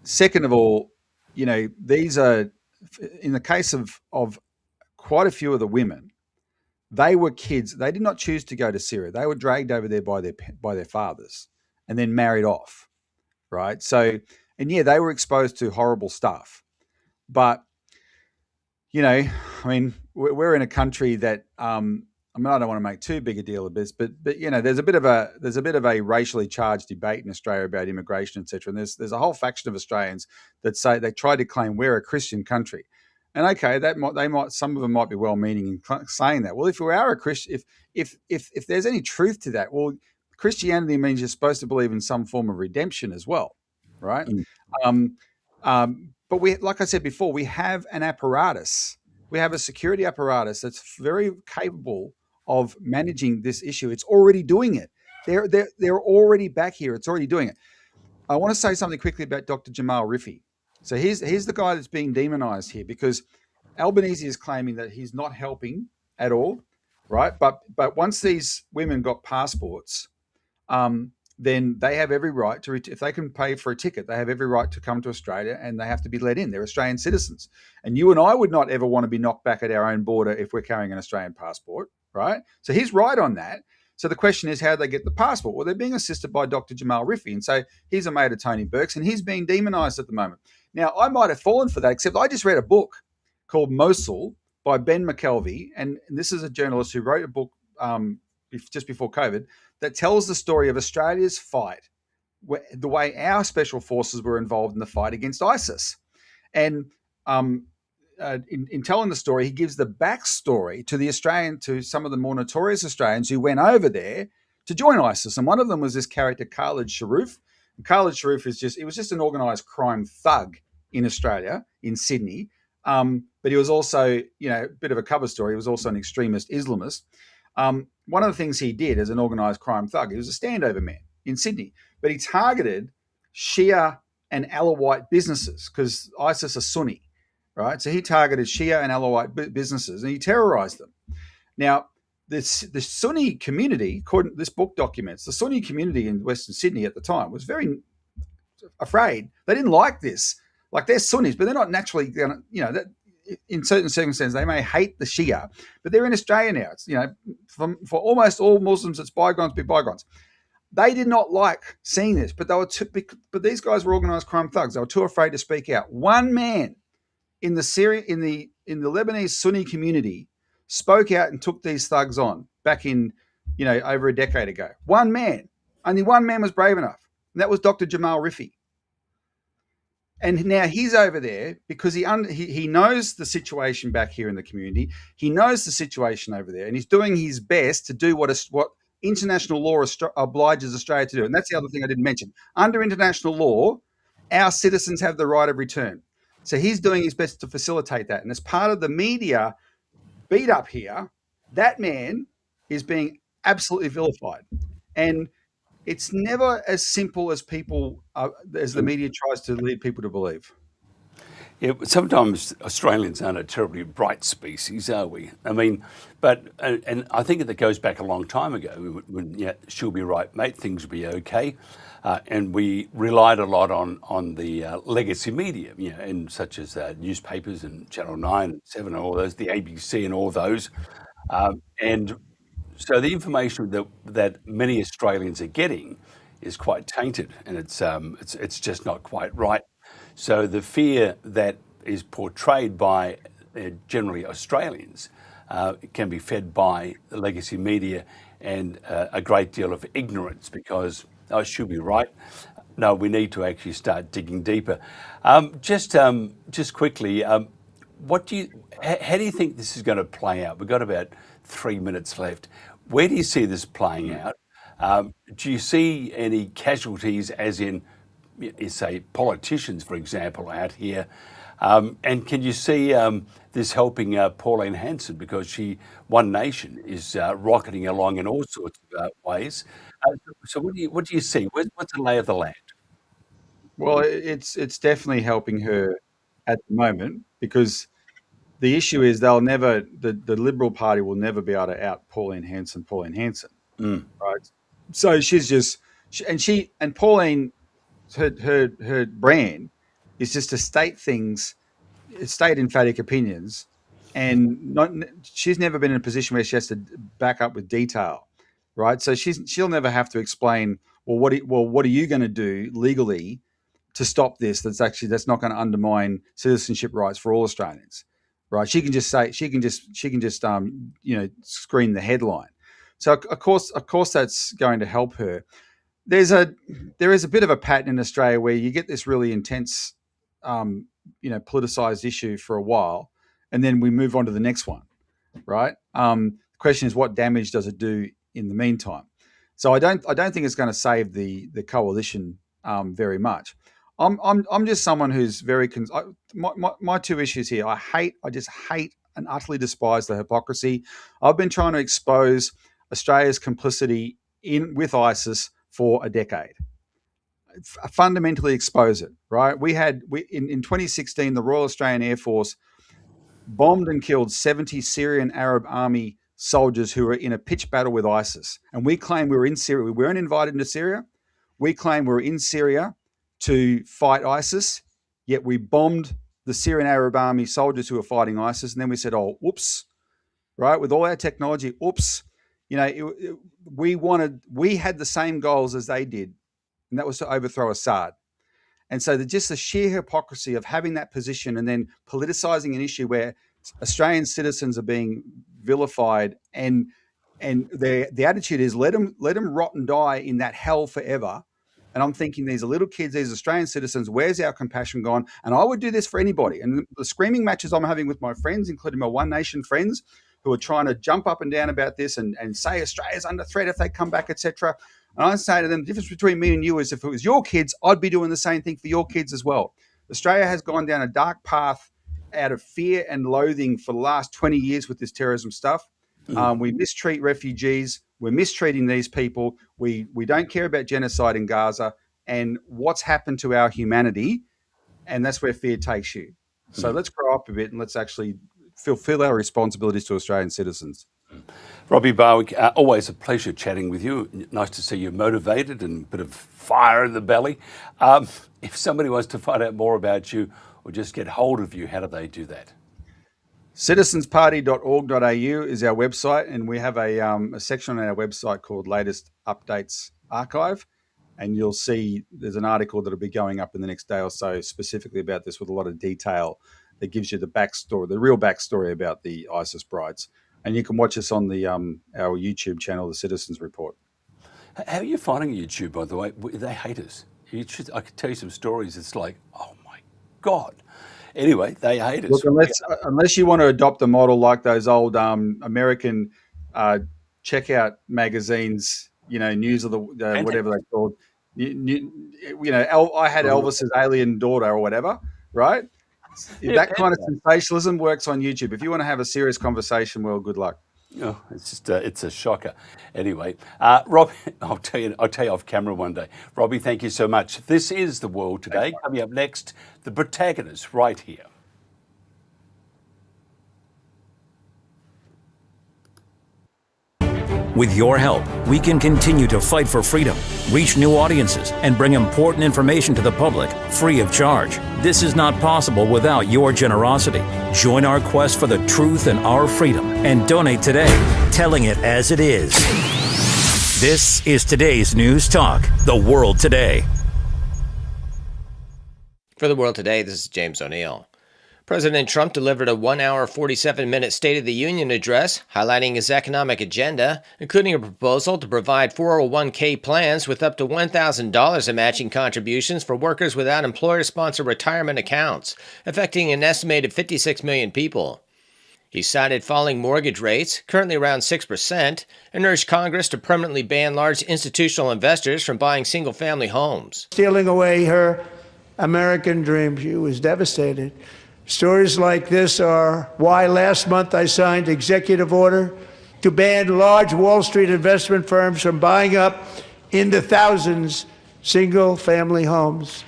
Second of all, you know, these are, in the case of quite a few of the women, they were kids. They did not choose to go to Syria. They were dragged over there by their fathers and then married off, right? So, and yeah, they were exposed to horrible stuff. But, you know, I mean, we're in a country that, I mean, I don't want to make too big a deal of this, but you know, there's a bit of a racially charged debate in Australia about immigration, etc. And there's a whole faction of Australians that say they try to claim we're a Christian country. And okay, some of them might be well-meaning in saying that. Well, if we are a Christian, if there's any truth to that, well, Christianity means you're supposed to believe in some form of redemption as well, right? But we, like I said before, we have an apparatus. We have a security apparatus that's very capable of managing this issue. It's already doing it. They're already back here. It's already doing it. I want to say something quickly about Dr. Jamal Rifi. So here's the guy that's being demonized here because Albanese is claiming that he's not helping at all, right? But once these women got passports, then they have every right to, if they can pay for a ticket, they have every right to come to Australia and they have to be let in. They're Australian citizens. And you and I would not ever want to be knocked back at our own border if we're carrying an Australian passport, right? So he's right on that. So the question is, how do they get the passport? Well, they're being assisted by Dr. Jamal Rifi. And so he's a mate of Tony Burke's and he's being demonized at the moment. Now, I might have fallen for that, except I just read a book called Mosul by Ben McKelvey. And this is a journalist who wrote a book just before COVID that tells the story of Australia's fight, the way our special forces were involved in the fight against ISIS. And in telling the story, he gives the backstory to some of the more notorious Australians who went over there to join ISIS. And one of them was this character, Khalid Sharif. And Khalid Sharif was just an organised crime thug in Australia, in Sydney. But he was also, you know, a bit of a cover story. He was also an extremist Islamist. One of the things he did as an organised crime thug, he was a standover man in Sydney, but he targeted Shia and Alawite businesses because ISIS are Sunni, right? So he targeted Shia and Alawite businesses and he terrorised them. Now, the Sunni community, according to this book documents, the Sunni community in Western Sydney at the time was very afraid. They didn't like this. Like, they're Sunnis, but they're not naturally going to, you know, that in certain circumstances they may hate the Shia, but they're in Australia now. It's, you know, for almost all Muslims, it's bygones be bygones. They did not like seeing this, but but these guys were organised crime thugs. They were too afraid to speak out. One man in the Lebanese Sunni community spoke out and took these thugs on back in, you know, over a decade ago. One man, only one man was brave enough, and that was Dr. Jamal Rifi. And now he's over there because he knows the situation back here in the community. He knows the situation over there, and he's doing his best to do what international law obliges Australia to do. And that's the other thing I didn't mention. Under international law, our citizens have the right of return. So he's doing his best to facilitate that. And as part of the media beat up here, that man is being absolutely vilified. And it's never as simple as as the media tries to lead people to believe. Yeah, sometimes Australians aren't a terribly bright species, are we? I mean, and I think that goes back a long time ago when she'll be right, mate, things will be okay. And we relied a lot on the legacy media, and such as newspapers and Channel 9 and 7 and all those, the ABC and all those. And so the information that many Australians are getting is quite tainted, and it's just not quite right. So the fear that is portrayed by generally Australians can be fed by the legacy media and a great deal of ignorance because I should be right. No, we need to actually start digging deeper. Just quickly, how do you think this is going to play out? We've got about 3 minutes left. Where do you see this playing out? Do you see any casualties, as in, say, politicians, for example, out here? And can you see this helping Pauline Hanson because One Nation is rocketing along in all sorts of ways? So what do you see? What's the lay of the land? Well, it's definitely helping her at the moment because the issue is the Liberal Party will never be able to out Pauline Hanson, right? So and Pauline, her brand is just to state things, state emphatic opinions, and she's never been in a position where she has to back up with detail, right? So she'll never have to explain, what are you going to do legally to stop this? That's not going to undermine citizenship rights for all Australians, right? She can just screen the headline. So of course that's going to help her. There is a bit of a pattern in Australia where you get this really intense, politicized issue for a while, and then we move on to the next one, right? The question is, what damage does it do in the meantime? So I don't think it's going to save the coalition very much. I'm just someone who's very my two issues here. I just hate and utterly despise the hypocrisy. I've been trying to expose Australia's complicity with ISIS for a decade. Fundamentally expose it, right? In 2016, the Royal Australian Air Force bombed and killed 70 Syrian Arab army soldiers who were in a pitched battle with ISIS. And we claim we were in Syria. We weren't invited into Syria. We claim we were in Syria to fight ISIS, yet we bombed the Syrian Arab army soldiers who were fighting ISIS. And then we said, oh, whoops, right? With all our technology, oops. We had the same goals as they did, and that was to overthrow Assad. And so just the sheer hypocrisy of having that position and then politicizing an issue where Australian citizens are being vilified, and the attitude is let them rot and die in that hell forever. And I'm thinking, these are little kids, these Australian citizens, where's our compassion gone? And I would do this for anybody. And the screaming matches I'm having with my friends, including my One Nation friends, who are trying to jump up and down about this and say Australia's under threat if they come back, etc. And I say to them, the difference between me and you is if it was your kids, I'd be doing the same thing for your kids as well. Australia has gone down a dark path out of fear and loathing for the last 20 years with this terrorism stuff. We mistreat refugees. We're mistreating these people. We don't care about genocide in Gaza and what's happened to our humanity. And that's where fear takes you. So let's grow up a bit and let's actually fulfill our responsibilities to Australian citizens. Robbie Barwick, always a pleasure chatting with you. Nice to see you motivated and a bit of fire in the belly. If somebody wants to find out more about you or just get hold of you, how do they do that? Citizensparty.org.au is our website, and we have a section on our website called Latest Updates Archive, and you'll see there's an article that'll be going up in the next day or so specifically about this with a lot of detail that gives you the backstory, the real backstory about the ISIS brides. And you can watch us on the our YouTube channel, The Citizens Report. How are you finding YouTube, by the way? They hate us. I could tell you some stories. It's like, oh my God. Anyway, they hate us. Look, unless you want to adopt a model like those old American checkout magazines, news of the whatever they're called. I had Elvis's alien daughter or whatever, right? That kind of sensationalism works on YouTube. If you want to have a serious conversation, well, good luck. Oh, it's just it's a shocker. Anyway, Rob, I'll tell you off camera one day. Robbie, thank you so much. This is The World Today. Coming up next, the Protagonists right here. With your help, we can continue to fight for freedom, reach new audiences, and bring important information to the public free of charge. This is not possible without your generosity. Join our quest for the truth and our freedom and donate today, telling it as it is. This is today's News Talk, The World Today. For The World Today, this is James O'Neill. President Trump delivered a 1-hour, 47-minute State of the Union address, highlighting his economic agenda, including a proposal to provide 401k plans with up to $1,000 in matching contributions for workers without employer-sponsored retirement accounts, affecting an estimated 56 million people. He cited falling mortgage rates, currently around 6%, and urged Congress to permanently ban large institutional investors from buying single-family homes. Stealing away her American dream. She was devastated. Stories like this are why last month I signed executive order to ban large Wall Street investment firms from buying up in the thousands single-family homes.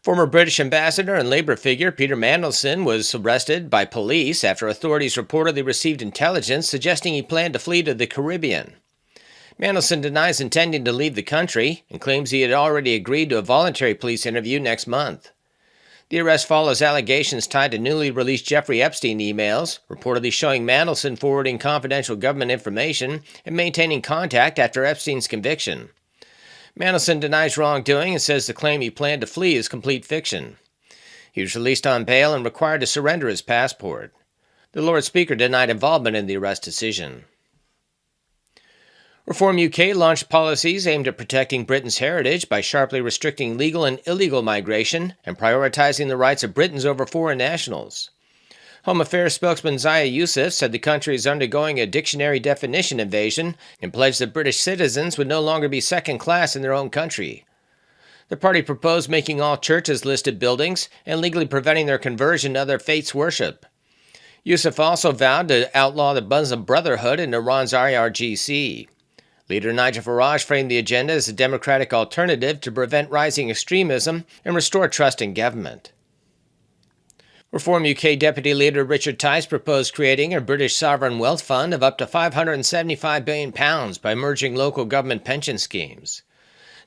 Former British ambassador and Labour figure Peter Mandelson was arrested by police after authorities reportedly received intelligence suggesting he planned to flee to the Caribbean. Mandelson denies intending to leave the country and claims he had already agreed to a voluntary police interview next month. The arrest follows allegations tied to newly released Jeffrey Epstein emails, reportedly showing Mandelson forwarding confidential government information and maintaining contact after Epstein's conviction. Mandelson denies wrongdoing and says the claim he planned to flee is complete fiction. He was released on bail and required to surrender his passport. The Lord Speaker denied involvement in the arrest decision. Reform UK launched policies aimed at protecting Britain's heritage by sharply restricting legal and illegal migration and prioritizing the rights of Britons over foreign nationals. Home Affairs spokesman Zaya Yousaf said the country is undergoing a dictionary definition invasion and pledged that British citizens would no longer be second class in their own country. The party proposed making all churches listed buildings and legally preventing their conversion to other faiths' worship. Yousaf also vowed to outlaw the Muslim Brotherhood in Iran's IRGC. Leader Nigel Farage framed the agenda as a democratic alternative to prevent rising extremism and restore trust in government. Reform UK Deputy Leader Richard Tice proposed creating a British sovereign wealth fund of up to £575 billion by merging local government pension schemes.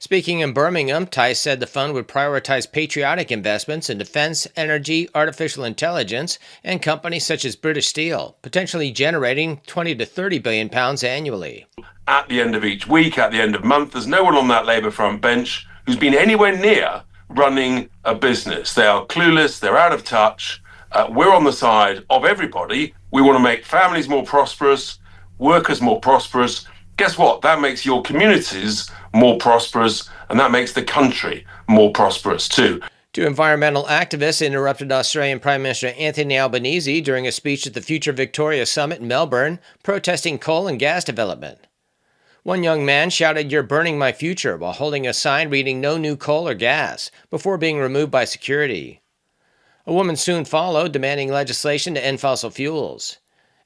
Speaking in Birmingham, Tice said the fund would prioritize patriotic investments in defense, energy, artificial intelligence, and companies such as British Steel, potentially generating £20 to £30 billion annually. At the end of each week, at the end of month, there's no one on that Labour front bench who's been anywhere near running a business. They are clueless, they're out of touch. We're on the side of everybody. We want to make families more prosperous, workers more prosperous. Guess what? That makes your communities more prosperous, and that makes the country more prosperous too. Two environmental activists interrupted Australian Prime Minister Anthony Albanese during a speech at the Future Victoria Summit in Melbourne, protesting coal and gas development. One young man shouted, "You're burning my future," while holding a sign reading "No new coal or gas," before being removed by security. A woman soon followed, demanding legislation to end fossil fuels.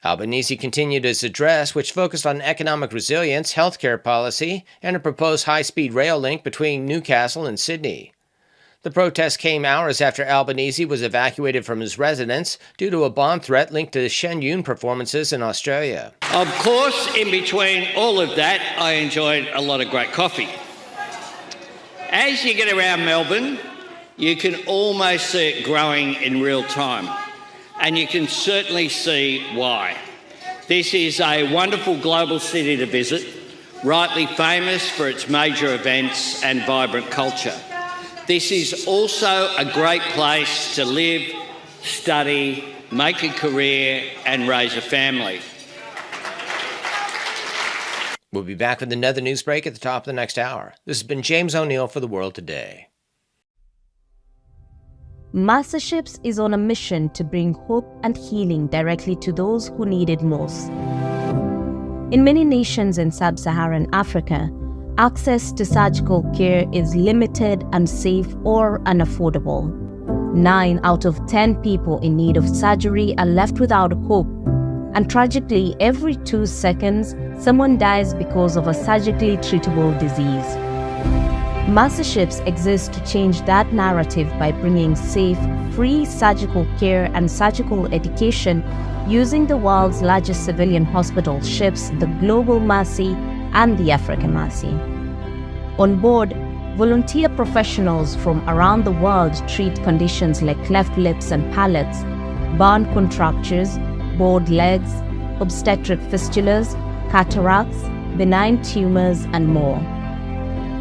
Albanese continued his address, which focused on economic resilience, healthcare policy, and a proposed high-speed rail link between Newcastle and Sydney. The protest came hours after Albanese was evacuated from his residence due to a bomb threat linked to the Shen Yun performances in Australia. Of course, in between all of that, I enjoyed a lot of great coffee. As you get around Melbourne, you can almost see it growing in real time. And you can certainly see why. This is a wonderful global city to visit, rightly famous for its major events and vibrant culture. This is also a great place to live, study, make a career and raise a family. We'll be back with another news break at the top of the next hour. This has been James O'Neill for The World Today. Masterships is on a mission to bring hope and healing directly to those who need it most. In many nations in sub-Saharan Africa, access to surgical care is limited, unsafe, or unaffordable. 9 out of 10 people in need of surgery are left without hope, and tragically, every 2 seconds, someone dies because of a surgically treatable disease. Masterships exist to change that narrative by bringing safe, free surgical care and surgical education using the world's largest civilian hospital ships, the Global Mercy and the African Mercy. On board, volunteer professionals from around the world treat conditions like cleft lips and palates, burn contractures, bored legs, obstetric fistulas, cataracts, benign tumors, and more.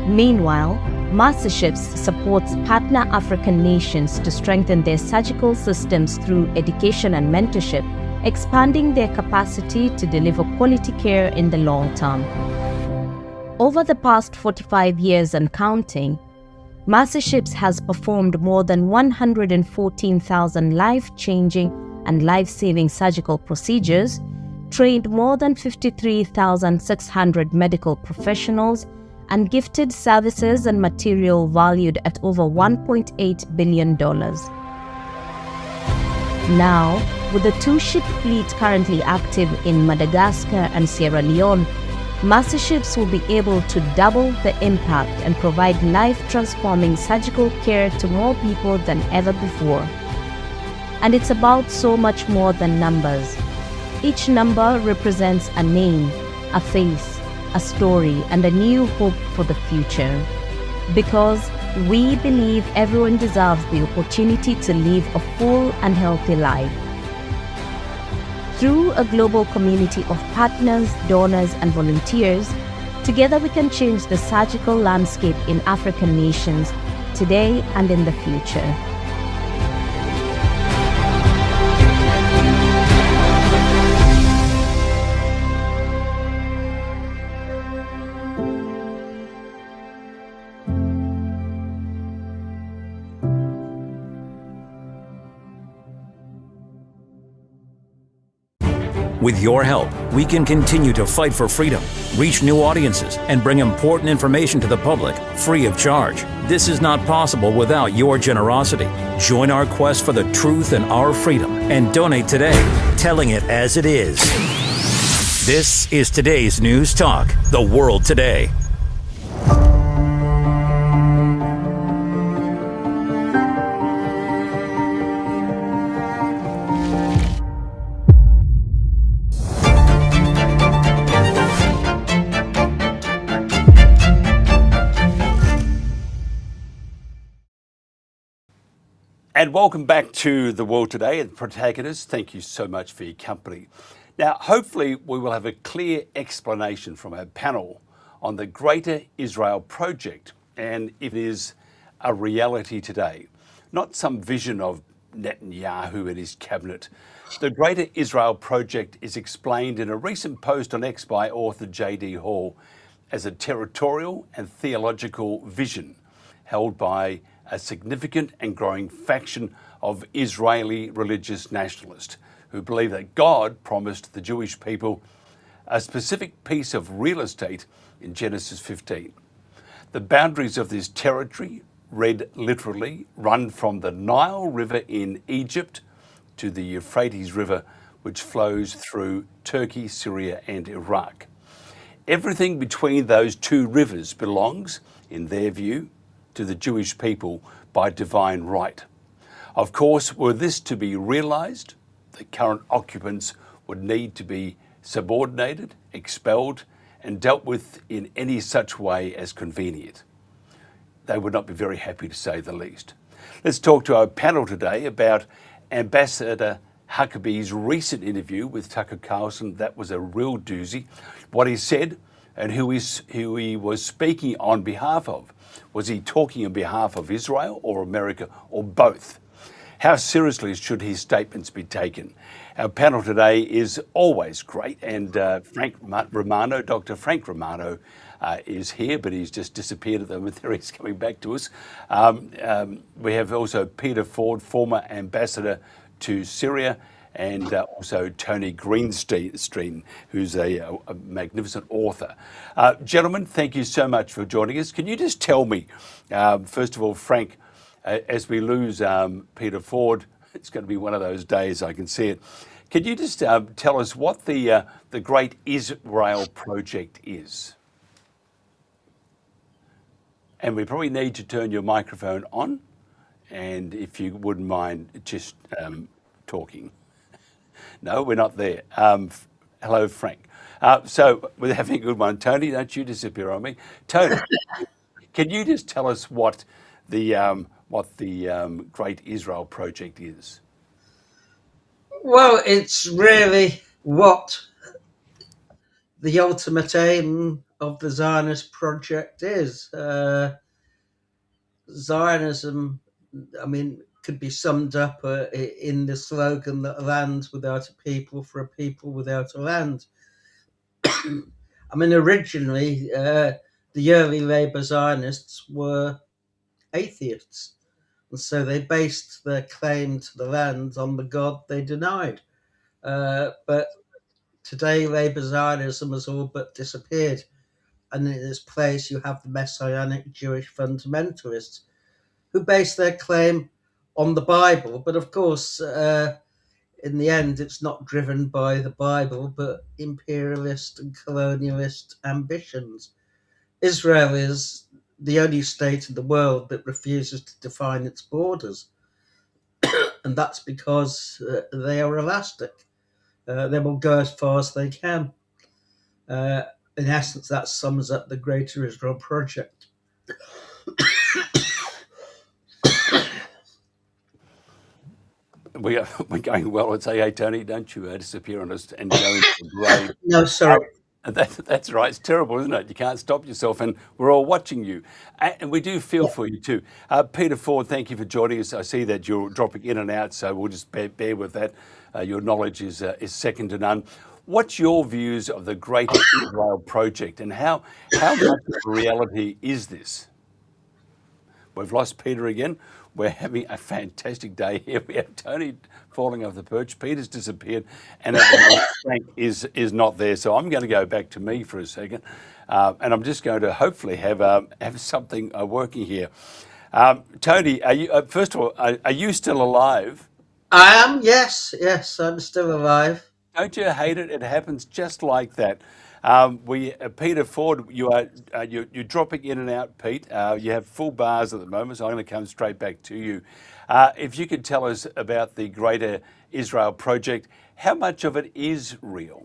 Meanwhile, Masterships supports partner African nations to strengthen their surgical systems through education and mentorship, expanding their capacity to deliver quality care in the long term. Over the past 45 years and counting, Masterships has performed more than 114,000 life-changing and life-saving surgical procedures, trained more than 53,600 medical professionals, and gifted services and material valued at over $1.8 billion. Now, with the 2-ship fleet currently active in Madagascar and Sierra Leone, Masterships will be able to double the impact and provide life-transforming surgical care to more people than ever before. And it's about so much more than numbers. Each number represents a name, a face, a story, and a new hope for the future. Because we believe everyone deserves the opportunity to live a full and healthy life. Through a global community of partners, donors, and volunteers, together we can change the surgical landscape in African nations today and in the future. With your help, we can continue to fight for freedom, reach new audiences, and bring important information to the public free of charge. This is not possible without your generosity. Join our quest for the truth and our freedom and donate today, telling it as it is. This is today's News Talk, The World Today. And welcome back to The World Today and Protagonists. Thank you so much for your company. Now, hopefully we will have a clear explanation from our panel on the Greater Israel Project and if it is a reality today, not some vision of Netanyahu and his cabinet. The Greater Israel Project is explained in a recent post on X by author J.D. Hall as a territorial and theological vision held by a significant and growing faction of Israeli religious nationalists who believe that God promised the Jewish people a specific piece of real estate in Genesis 15. The boundaries of this territory, read literally, run from the Nile River in Egypt to the Euphrates River, which flows through Turkey, Syria, and Iraq. Everything between those two rivers belongs, in their view, to the Jewish people by divine right. Of course, were this to be realised, the current occupants would need to be subordinated, expelled, and dealt with in any such way as convenient. They would not be very happy, to say the least. Let's talk to our panel today about Ambassador Huckabee's recent interview with Tucker Carlson. That was a real doozy. What he said and who he was speaking on behalf of. Was he talking on behalf of Israel or America or both? How seriously should his statements be taken? Our panel today is always great, and Dr. Frank Romano, is here, but he's just disappeared at the moment. There he's coming back to us. We have also Peter Ford, former ambassador to Syria, and also Tony Greenstreet, who's a magnificent author. Gentlemen, thank you so much for joining us. Can you just tell me, first of all, Frank, as we lose Peter Ford, it's going to be one of those days, I can see it. Could you just tell us what the Great Israel Project is? And we probably need to turn your microphone on, and if you wouldn't mind just talking. No, we're not there. Hello, Frank. So we're having a good one. Tony, don't you disappear on me. Tony, can you just tell us what the Great Israel Project is? Well, it's really what the ultimate aim of the Zionist project is. Zionism, I mean, could be summed up in the slogan that a land without a people for a people without a land. I mean, originally, the early Labour Zionists were atheists, and so they based their claim to the land on the God they denied. But today, Labour Zionism has all but disappeared, and in its place, you have the Messianic Jewish fundamentalists who base their claim on the Bible. But of course, in the end, it's not driven by the Bible, but imperialist and colonialist ambitions. Israel is the only state in the world that refuses to define its borders, and that's because they are elastic. They will go as far as they can. In essence, that sums up the Greater Israel Project. We're going well. I'd say, hey, Tony, don't you disappear on us and go into the grave. No, sorry. That's right. It's terrible, isn't it? You can't stop yourself, and we're all watching you. And we do feel for you too. Peter Ford, thank you for joining us. I see that you're dropping in and out, so we'll just bear with that. Your knowledge is second to none. What's your views of the Great Israel Project, and how much of a reality is this? We've lost Peter again. We're having a fantastic day here. We have Tony falling off the perch. Peter's disappeared, and Frank is not there. So I'm going to go back to me for a second, and I'm just going to hopefully have something working here. Tony, are you, first of all, are you still alive? I am. Yes, I'm still alive. Don't you hate it? It happens just like that. Peter Ford, you're dropping in and out, Pete. You have full bars at the moment, so I'm going to come straight back to you. If you could tell us about the Greater Israel Project, how much of it is real?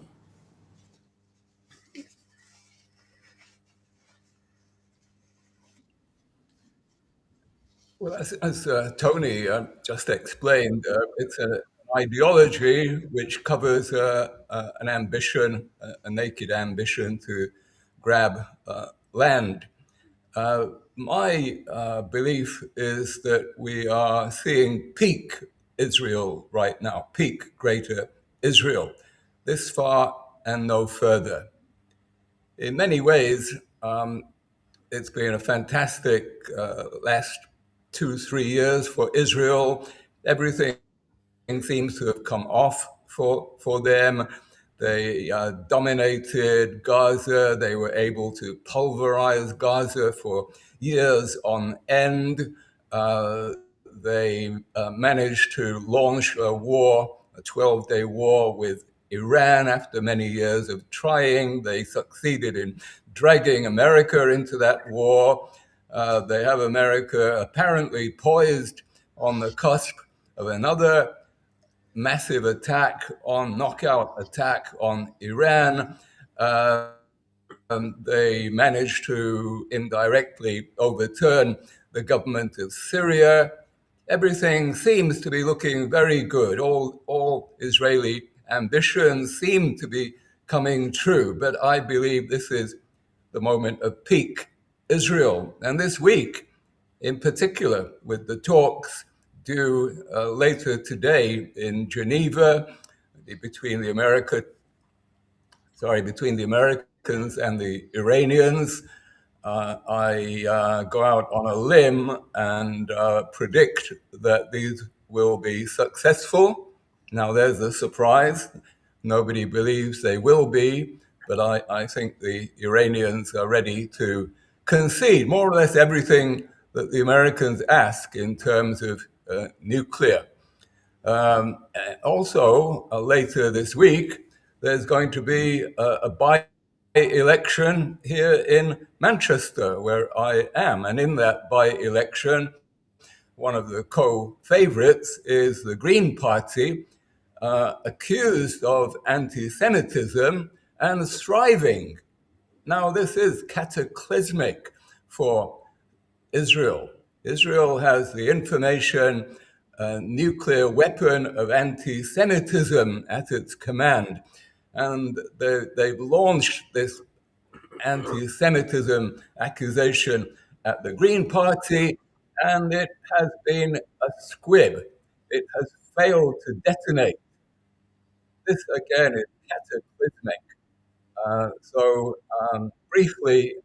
Well, as Tony just explained, it's an ideology which covers an ambition, a naked ambition to grab land. My belief is that we are seeing peak Israel right now, peak Greater Israel, this far and no further. In many ways, it's been a fantastic last 2-3 years for Israel. Everything seems to have come off for them. They dominated Gaza. They were able to pulverize Gaza for years on end. They managed to launch a war, a 12-day war with Iran after many years of trying. They succeeded in dragging America into that war. They have America apparently poised on the cusp of another massive knockout attack on Iran. They managed to indirectly overturn the government of Syria. Everything seems to be looking very good. All Israeli ambitions seem to be coming true. But I believe this is the moment of peak Israel. And this week, in particular, with the talks due later today in Geneva between the American and the Iranians. I go out on a limb and predict that these will be successful. Now, there's a surprise. Nobody believes they will be, but I think the Iranians are ready to concede more or less everything that the Americans ask in terms of nuclear. Also, later this week, there's going to be a by-election here in Manchester, where I am. And in that by-election, one of the co-favorites is the Green Party, accused of anti-Semitism and striving. Now, this is cataclysmic for Israel. Israel has the information nuclear weapon of anti-Semitism at its command. And they've launched this anti-Semitism accusation at the Green Party, and it has been a squib. It has failed to detonate. This, again, is cataclysmic. Briefly,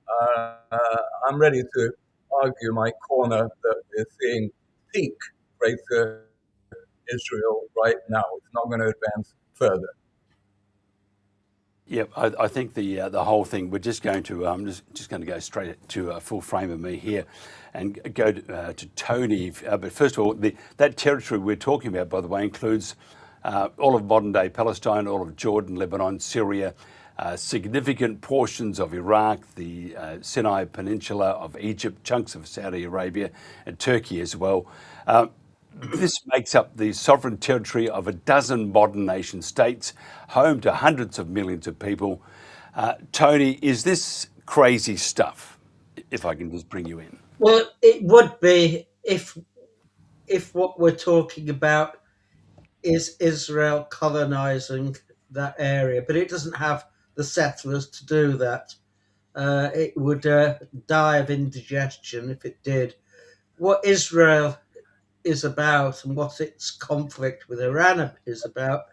I'm ready to argue my corner that we're seeing peak Greater Israel right now. It's not going to advance further. Yeah, I think the whole thing. We're just going to just going to go straight to a full frame of me here, and go to Tony. But first of all, that territory we're talking about, by the way, includes all of modern-day Palestine, all of Jordan, Lebanon, Syria, significant portions of Iraq, the Sinai Peninsula of Egypt, chunks of Saudi Arabia, and Turkey as well. This makes up the sovereign territory of a dozen modern nation states, home to hundreds of millions of people. Tony, is this crazy stuff, if I can just bring you in? Well, it would be if what we're talking about is Israel colonizing that area, but it doesn't have the settlers to do that. It would die of indigestion if it did. What Israel is about and what its conflict with Iran is about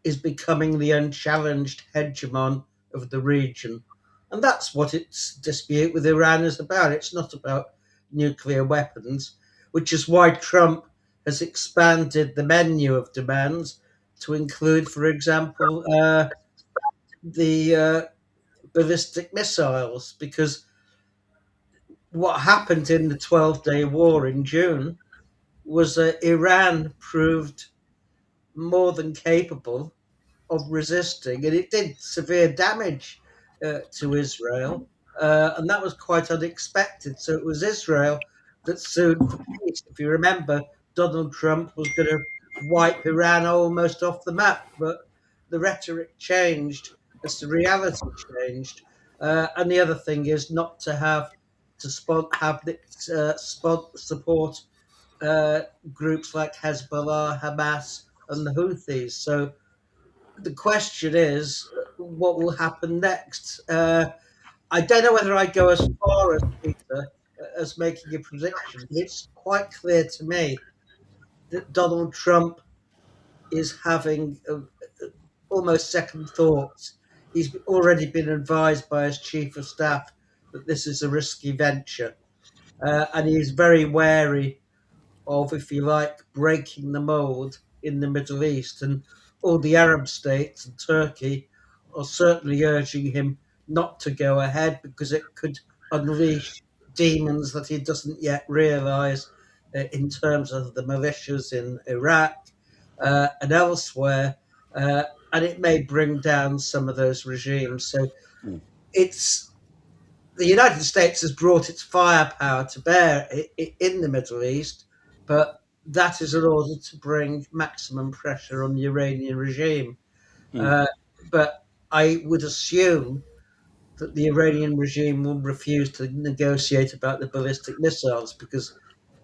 is becoming the unchallenged hegemon of the region. And that's what its dispute with Iran is about. It's not about nuclear weapons, which is why Trump has expanded the menu of demands to include, for example, the ballistic missiles, because what happened in the 12-day war in June was that Iran proved more than capable of resisting, and it did severe damage to Israel, and that was quite unexpected. So it was Israel that sued for peace. If you remember, Donald Trump was going to wipe Iran almost off the map, but the rhetoric changed as the reality changed. And the other thing is not to have to support groups like Hezbollah, Hamas, and the Houthis. So the question is, what will happen next? I don't know whether I go as far as Peter as making a prediction, but it's quite clear to me that Donald Trump is having almost second thoughts. He's already been advised by his chief of staff that this is a risky venture, and he's very wary of, if you like, breaking the mold in the Middle East. And all the Arab states and Turkey are certainly urging him not to go ahead because it could unleash demons that he doesn't yet realize in terms of the militias in Iraq and elsewhere. And it may bring down some of those regimes. So it's the United States has brought its firepower to bear in the Middle East, but that is in order to bring maximum pressure on the Iranian regime. But I would assume that the Iranian regime will refuse to negotiate about the ballistic missiles because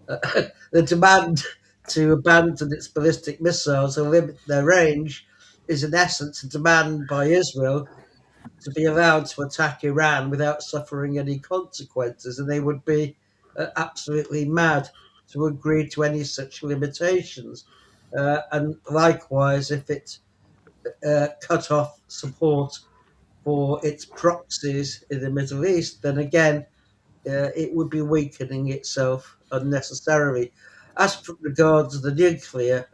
the demand to abandon its ballistic missiles and limit their range is, in essence, a demand by Israel to be allowed to attack Iran without suffering any consequences, and they would be absolutely mad to agree to any such limitations. And likewise, if it cut off support for its proxies in the Middle East, then again, it would be weakening itself unnecessarily. As regards the nuclear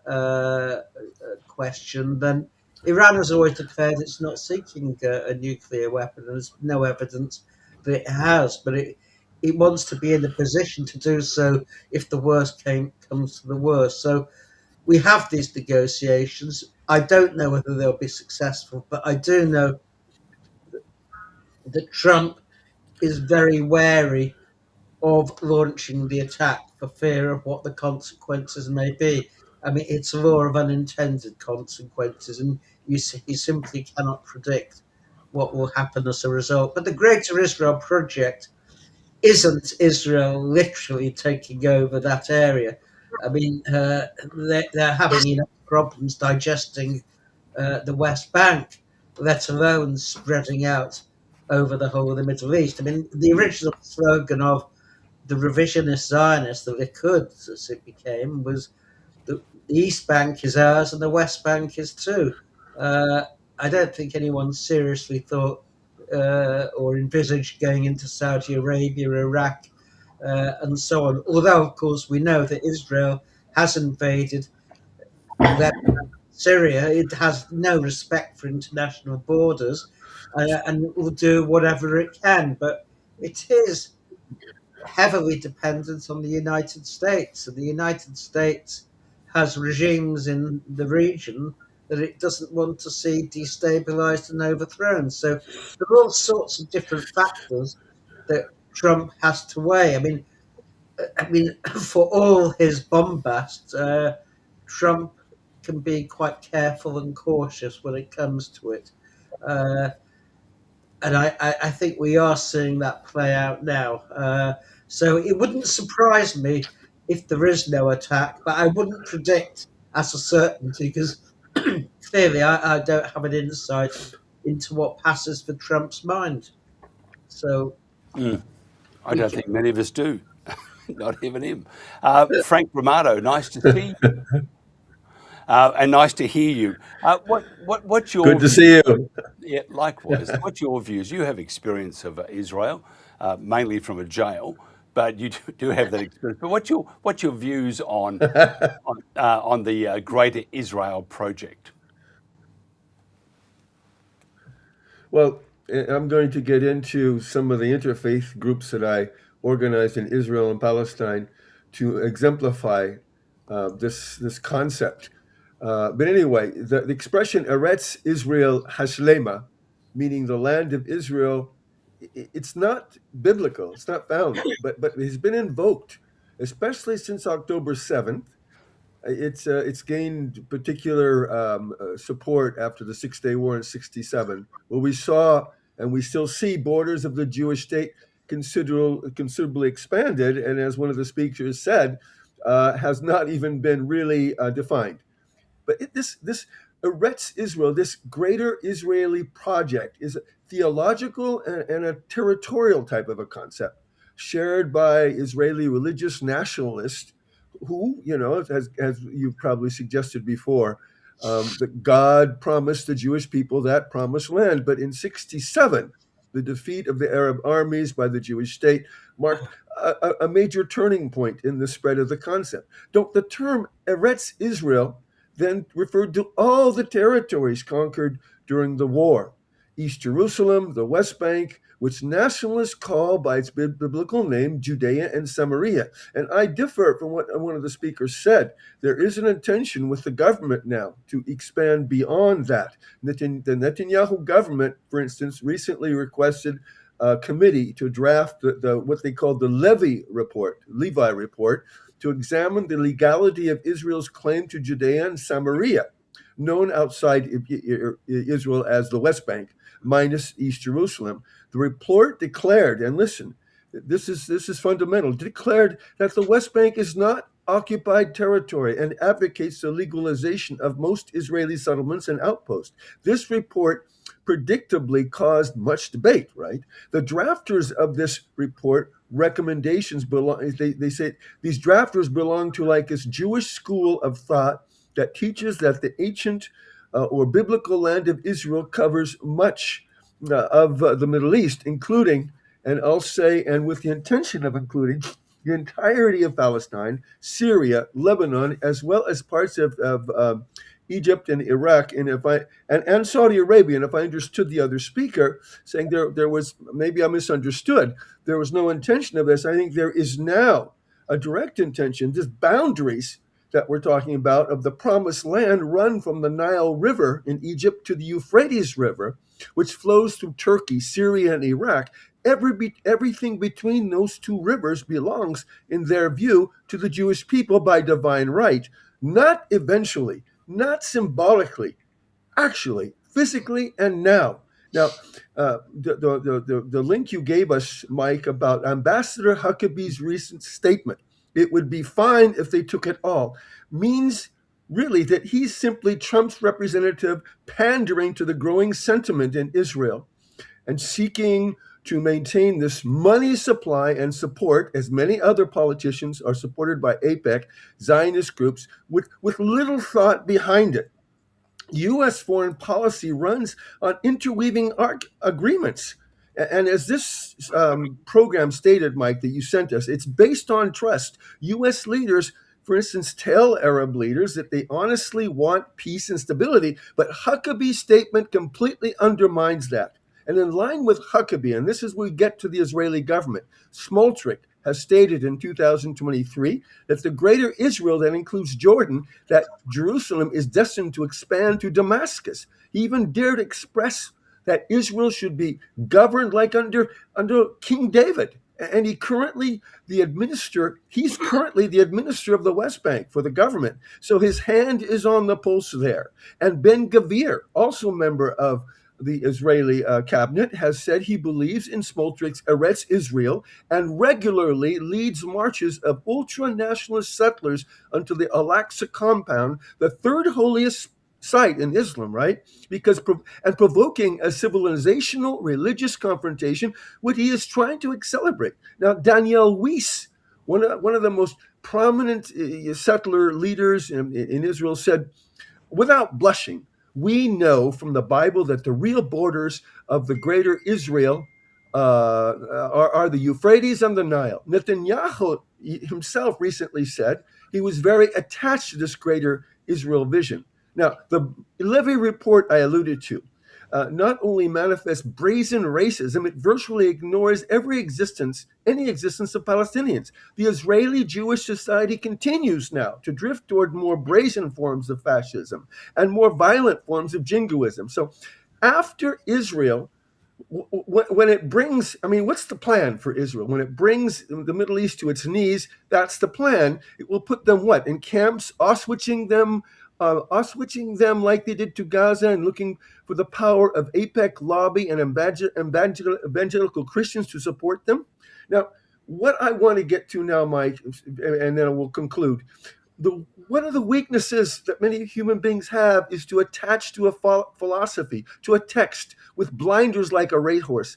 question, then Iran has always declared it's not seeking a nuclear weapon, and there's no evidence that it has, but it wants to be in a position to do so if the worst comes to the worst. So we have these negotiations. I don't know whether they'll be successful, but I do know that Trump is very wary of launching the attack for fear of what the consequences may be. I mean, it's a law of unintended consequences, and you simply cannot predict what will happen as a result. But the Greater Israel Project isn't Israel literally taking over that area. I mean, they're having enough problems digesting the West Bank, let alone spreading out over the whole of the Middle East. I mean, the original slogan of the revisionist Zionists, the Likud, as it became, was the East Bank is ours and the West Bank is too. I don't think anyone seriously thought or envisaged going into Saudi Arabia, Iraq, and so on. Although, of course, we know that Israel has invaded Syria. It has no respect for international borders, and it will do whatever it can. But it is heavily dependent on the United States, and the United States has regimes in the region that it doesn't want to see destabilized and overthrown. So there are all sorts of different factors that Trump has to weigh. I mean, for all his bombast, Trump can be quite careful and cautious when it comes to it. And I think we are seeing that play out now. So it wouldn't surprise me if there is no attack, but I wouldn't predict as a certainty because clearly I don't have an insight into what passes for Trump's mind. So I don't think many of us do, not even him. Frank Romano, nice to see you. And nice to hear you. What's your Good to see you. Yeah, likewise. What's your views? You have experience of Israel, mainly from a jail, but you do have that experience. But what's your views on the Greater Israel Project? Well, I'm going to get into some of the interfaith groups that I organized in Israel and Palestine to exemplify this concept. But anyway, the expression Eretz Israel Hashlema, meaning the land of Israel, it's not biblical. It's not found, but it has been invoked, especially since October 7th. It's gained particular support after the Six-Day War in '67, where we saw and we still see borders of the Jewish state considerably expanded, and as one of the speakers said, has not even been really defined. But this Eretz Israel, this greater Israeli project, is a theological and a territorial type of a concept shared by Israeli religious nationalists who, as you've probably suggested before, that God promised the Jewish people that promised land. But in '67, the defeat of the Arab armies by the Jewish state marked a major turning point in the spread of the concept. The term Eretz Israel then referred to all the territories conquered during the war. East Jerusalem, the West Bank, which nationalists call by its biblical name Judea and Samaria. And I differ from what one of the speakers said. There is an intention with the government now to expand beyond that. The Netanyahu government, for instance, recently requested a committee to draft what they called the Levi report, to examine the legality of Israel's claim to Judea and Samaria, known outside Israel as the West Bank, minus East Jerusalem. The report declared, and listen, this is fundamental, declared that the West Bank is not occupied territory and advocates the legalization of most Israeli settlements and outposts. This report predictably caused much debate, right? The drafters of this report recommendations they say these drafters belong to like this Jewish school of thought that teaches that the ancient or biblical land of Israel covers much of the Middle East, including, and I'll say, and with the intention of including, the entirety of Palestine, Syria, Lebanon, as well as parts of Egypt and Iraq, and Saudi Arabia. And if I understood the other speaker saying there was, maybe I misunderstood, there was no intention of this. I think there is now a direct intention. These boundaries that we're talking about of the promised land run from the Nile River in Egypt to the Euphrates River, which flows through Turkey, Syria, and Iraq. Everything between those two rivers belongs, in their view, to the Jewish people by divine right, not eventually, not symbolically, actually, physically, and now. Now, the link you gave us, Mike, about Ambassador Huckabee's recent statement, it would be fine if they took it all, means really that he's simply Trump's representative pandering to the growing sentiment in Israel and seeking to maintain this money supply and support, as many other politicians are supported by AIPAC, Zionist groups, with little thought behind it. U.S. foreign policy runs on interweaving agreements. And as this program stated, Mike, that you sent us, it's based on trust. U.S. leaders, for instance, tell Arab leaders that they honestly want peace and stability, but Huckabee's statement completely undermines that. And in line with Huckabee, and this is where we get to the Israeli government, Smotrich has stated in 2023 that the greater Israel, that includes Jordan, that Jerusalem is destined to expand to Damascus. He even dared express that Israel should be governed like under King David. And he's currently the administrator of the West Bank for the government. So his hand is on the pulse there. And Ben-Gvir, also member of the Israeli cabinet, has said he believes in Smotrich's Eretz Israel and regularly leads marches of ultra-nationalist settlers onto the Al-Aqsa compound, the third holiest site in Islam, right? And provoking a civilizational religious confrontation, what he is trying to accelerate. Now, Daniel Weiss, one of the most prominent settler leaders in Israel, said, without blushing, we know from the Bible that the real borders of the greater Israel are the Euphrates and the Nile. Netanyahu himself recently said he was very attached to this greater Israel vision. Now, the Levy report I alluded to not only manifests brazen racism, it virtually ignores any existence of Palestinians. The Israeli Jewish society continues now to drift toward more brazen forms of fascism and more violent forms of jingoism. So after Israel, when it brings, what's the plan for Israel? When it brings the Middle East to its knees, that's the plan. It will put them in camps, Auschwitzing them like they did to Gaza, and looking for the power of AIPAC lobby and evangelical Christians to support them. Now, what I want to get to now, Mike, and then we'll conclude, one of the weaknesses that many human beings have is to attach to a philosophy, to a text with blinders like a racehorse,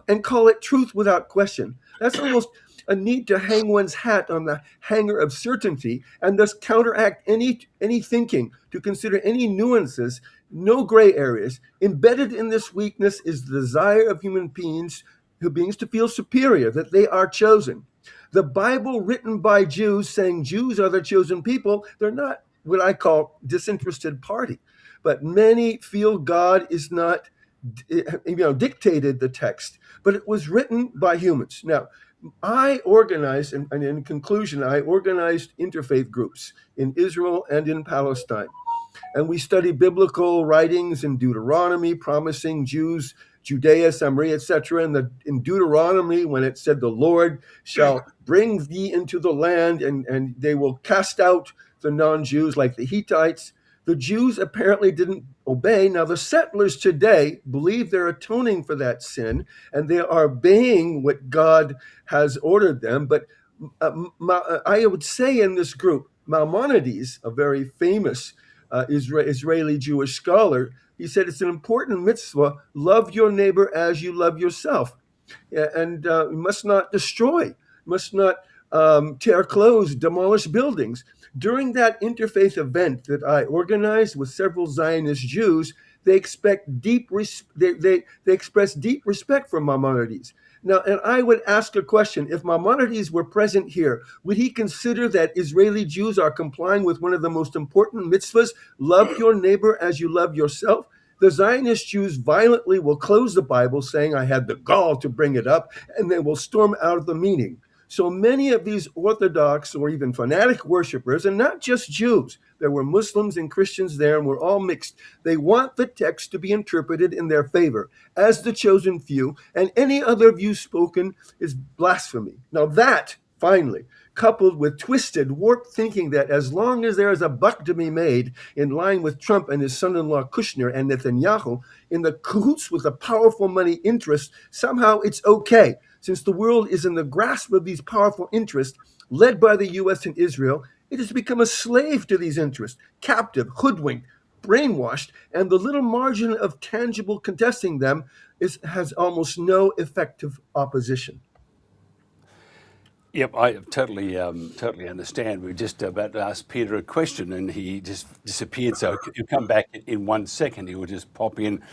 and call it truth without question. That's almost a need to hang one's hat on the hanger of certainty and thus counteract any thinking, to consider any nuances, no gray areas. Embedded in this weakness is the desire of human beings to feel superior, that they are chosen. The Bible written by Jews saying Jews are the chosen people, they're not what I call disinterested party. But many feel God is not dictated the text, but it was written by humans. Now, I organized, and in conclusion, I organized interfaith groups in Israel and in Palestine. And we study biblical writings in Deuteronomy, promising Jews, Judea, Samaria, etc. And in Deuteronomy, when it said, the Lord shall bring thee into the land, and they will cast out the non-Jews like the Hittites. The Jews apparently didn't obey. Now, the settlers today believe they're atoning for that sin, and they are obeying what God has ordered them. But I would say in this group, Maimonides, a very famous Israeli Jewish scholar, he said it's an important mitzvah, love your neighbor as you love yourself. And you must not destroy, must not tear clothes, demolish buildings. During that interfaith event that I organized with several Zionist Jews, they express deep respect for Maimonides. Now, and I would ask a question: if Maimonides were present here, would he consider that Israeli Jews are complying with one of the most important mitzvahs, love your neighbor as you love yourself? The Zionist Jews violently will close the Bible, saying, I had the gall to bring it up, and they will storm out of the meeting. So many of these Orthodox or even fanatic worshipers, and not just Jews, there were Muslims and Christians there, and we're all mixed. They want the text to be interpreted in their favor as the chosen few, and any other view spoken is blasphemy. Now that, finally, coupled with twisted, warped thinking that as long as there is a buck to be made in line with Trump and his son-in-law Kushner and Netanyahu, in the cahoots with a powerful money interest, somehow it's okay. Since the world is in the grasp of these powerful interests, led by the US and Israel, it has become a slave to these interests, captive, hoodwinked, brainwashed, and the little margin of tangible contesting them has almost no effective opposition. Yep, I totally understand. We were just about to ask Peter a question, and he just disappeared. So he'll come back in 1 second. He will just pop in.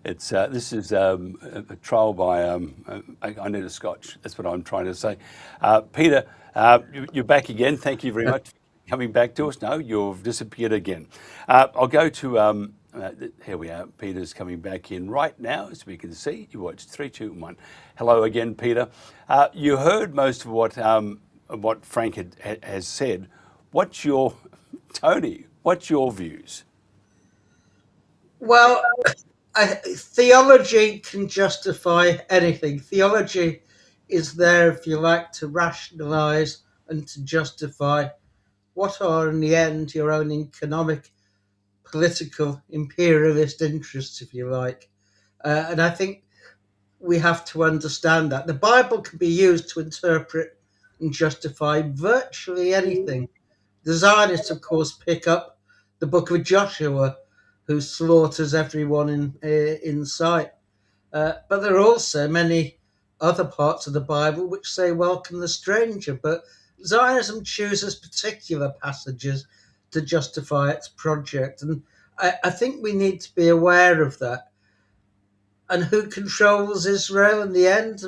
It's this is a trial by I need a scotch. That's what I'm trying to say. Peter, you're back again. Thank you very much for coming back to us. No, you've disappeared again. I'll go to here we are. Peter's coming back in right now, as we can see. You watched 3, 2, 1. Hello again, Peter. You heard most of what Frank has said. What's your Tony? What's your views? Well, theology can justify anything. Theology is there, if you like, to rationalize and to justify what are, in the end, your own economic, political, imperialist interests, if you like. And I think we have to understand that. The Bible can be used to interpret and justify virtually anything. The Zionists, of course, pick up the book of Joshua, who slaughters everyone in sight. But there are also many other parts of the Bible which say, welcome the stranger. But Zionism chooses particular passages to justify its project. And I think we need to be aware of that. And who controls Israel in the end?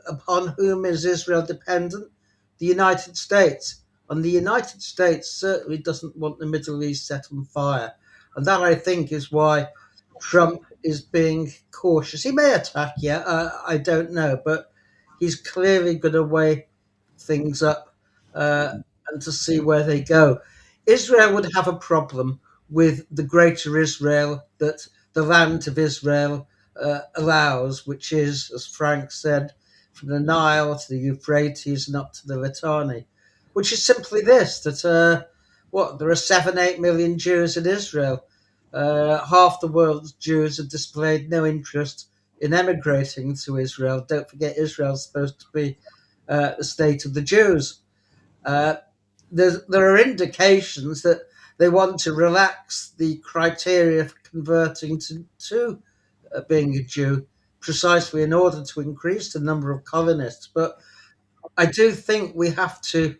Upon whom is Israel dependent? The United States. And the United States certainly doesn't want the Middle East set on fire. And that, I think, is why Trump is being cautious. He may attack, I don't know, but he's clearly going to weigh things up and to see where they go. Israel would have a problem with the greater Israel that the land of Israel allows, which is, as Frank said, from the Nile to the Euphrates and up to the Litani, which is simply this, that there are 7-8 million Jews in Israel. Half the world's Jews have displayed no interest in emigrating to Israel. Don't forget, Israel's supposed to be the state of the Jews. There are indications that they want to relax the criteria for converting to being a Jew, precisely in order to increase the number of colonists. But I do think we have to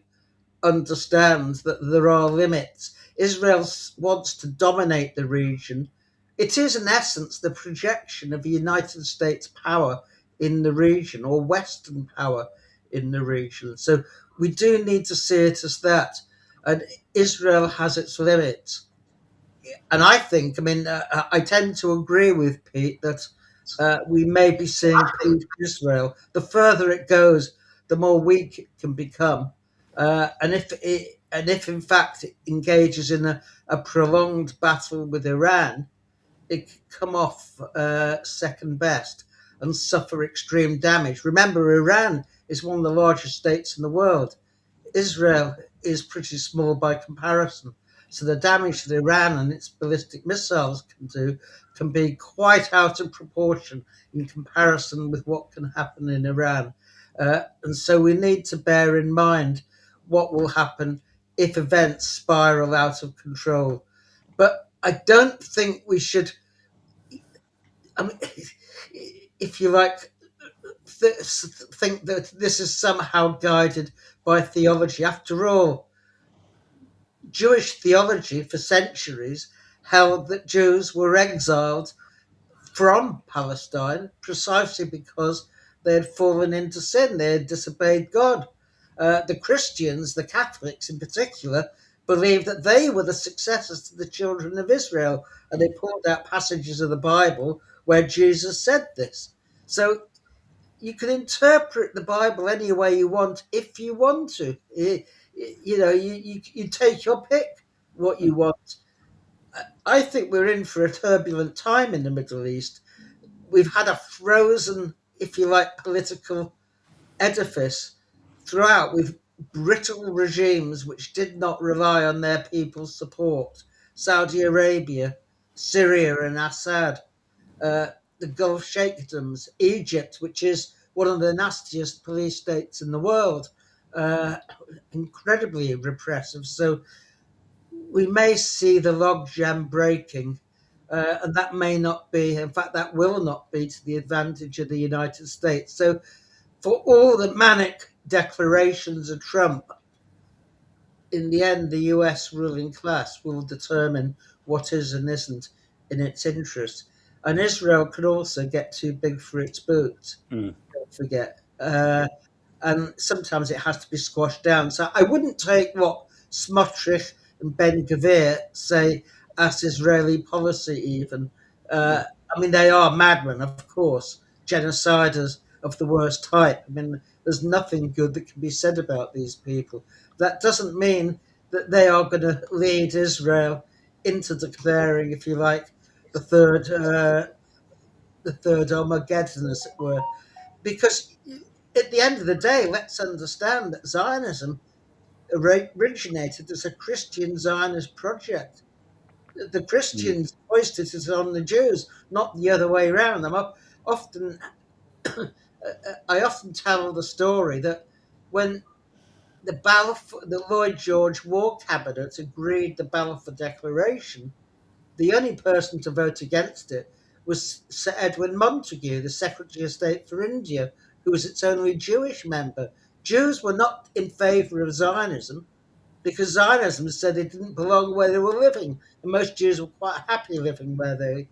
understand that there are limits. Israel wants to dominate the region. It is, in essence, the projection of the United States power in the region, or Western power in the region. So we do need to see it as that. And Israel has its limits. And I think, I tend to agree with Pete that we may be seeing peak Israel. The further it goes, the more weak it can become. And if in fact it engages in a prolonged battle with Iran, it could come off second best and suffer extreme damage. Remember, Iran is one of the largest states in the world. Israel is pretty small by comparison. So the damage that Iran and its ballistic missiles can do can be quite out of proportion in comparison with what can happen in Iran. And so we need to bear in mind what will happen if events spiral out of control. But I don't think we should, if you like, think that this is somehow guided by theology. After all, Jewish theology for centuries held that Jews were exiled from Palestine precisely because they had fallen into sin, they had disobeyed God. The Christians, the Catholics in particular, believed that they were the successors to the children of Israel, and they pulled out passages of the Bible where Jesus said this. So you can interpret the Bible any way you want if you want to. You take your pick what you want. I think we're in for a turbulent time in the Middle East. We've had a frozen, if you like, political edifice throughout with brittle regimes which did not rely on their people's support. Saudi Arabia, Syria and Assad, the Gulf Sheikdoms, Egypt, which is one of the nastiest police states in the world, incredibly repressive. So we may see the logjam breaking, and that may not be, in fact, that will not be to the advantage of the United States. So, for all the manic declarations of Trump, in the end, the US ruling class will determine what is and isn't in its interest. And Israel could also get too big for its boots, don't forget. And sometimes it has to be squashed down. So I wouldn't take what Smotrich and Ben Gvir say as Israeli policy even. I mean, they are madmen, of course, genociders of the worst type. I mean, there's nothing good that can be said about these people. That doesn't mean that they are going to lead Israel into declaring, if you like, the third Armageddon, as it were. Because at the end of the day, let's understand that Zionism originated as a Christian Zionist project. The Christians hoisted it on the Jews, not the other way around. Often, I often tell the story that when the Lloyd George War Cabinet agreed the Balfour Declaration, the only person to vote against it was Sir Edwin Montagu, the Secretary of State for India, who was its only Jewish member. Jews were not in favour of Zionism because Zionism said they didn't belong where they were living, and most Jews were quite happy living where they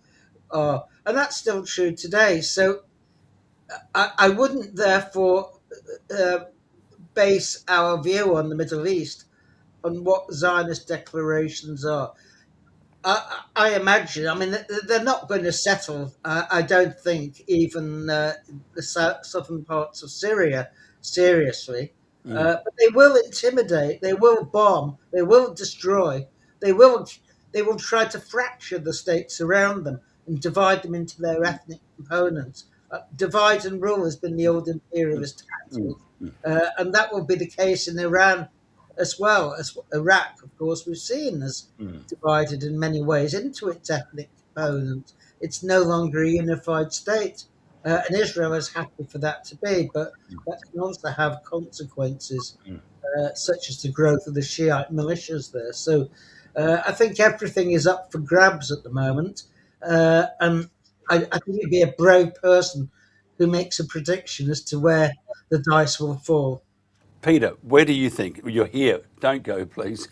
are. And that's still true today. So I wouldn't therefore base our view on the Middle East on what Zionist declarations are. I imagine, I mean, they're not going to settle, I don't think, even the southern parts of Syria seriously. But they will intimidate, they will bomb, they will destroy, they will try to fracture the states around them and divide them into their ethnic components. Divide and rule has been the old imperialist tactic, and that will be the case in Iran as well as Iraq. Of course, we've seen as divided in many ways into its ethnic components. It's no longer a unified state, and Israel is happy for that to be, but that can also have consequences, such as the growth of the Shiite militias there. So I think everything is up for grabs at the moment, and I think you'd be a brave person who makes a prediction as to where the dice will fall. Peter, where do you think, you're here, don't go please,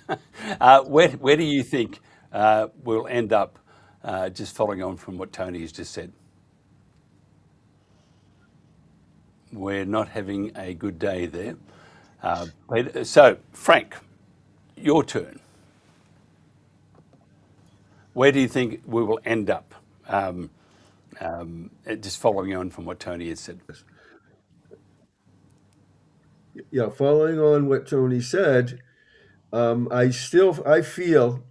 where do you think we'll end up, just following on from what Tony has just said? We're not having a good day there. So, Frank, your turn. Where do you think we will end up? Just following on from what Tony has said. Yeah, following on what Tony said, I feel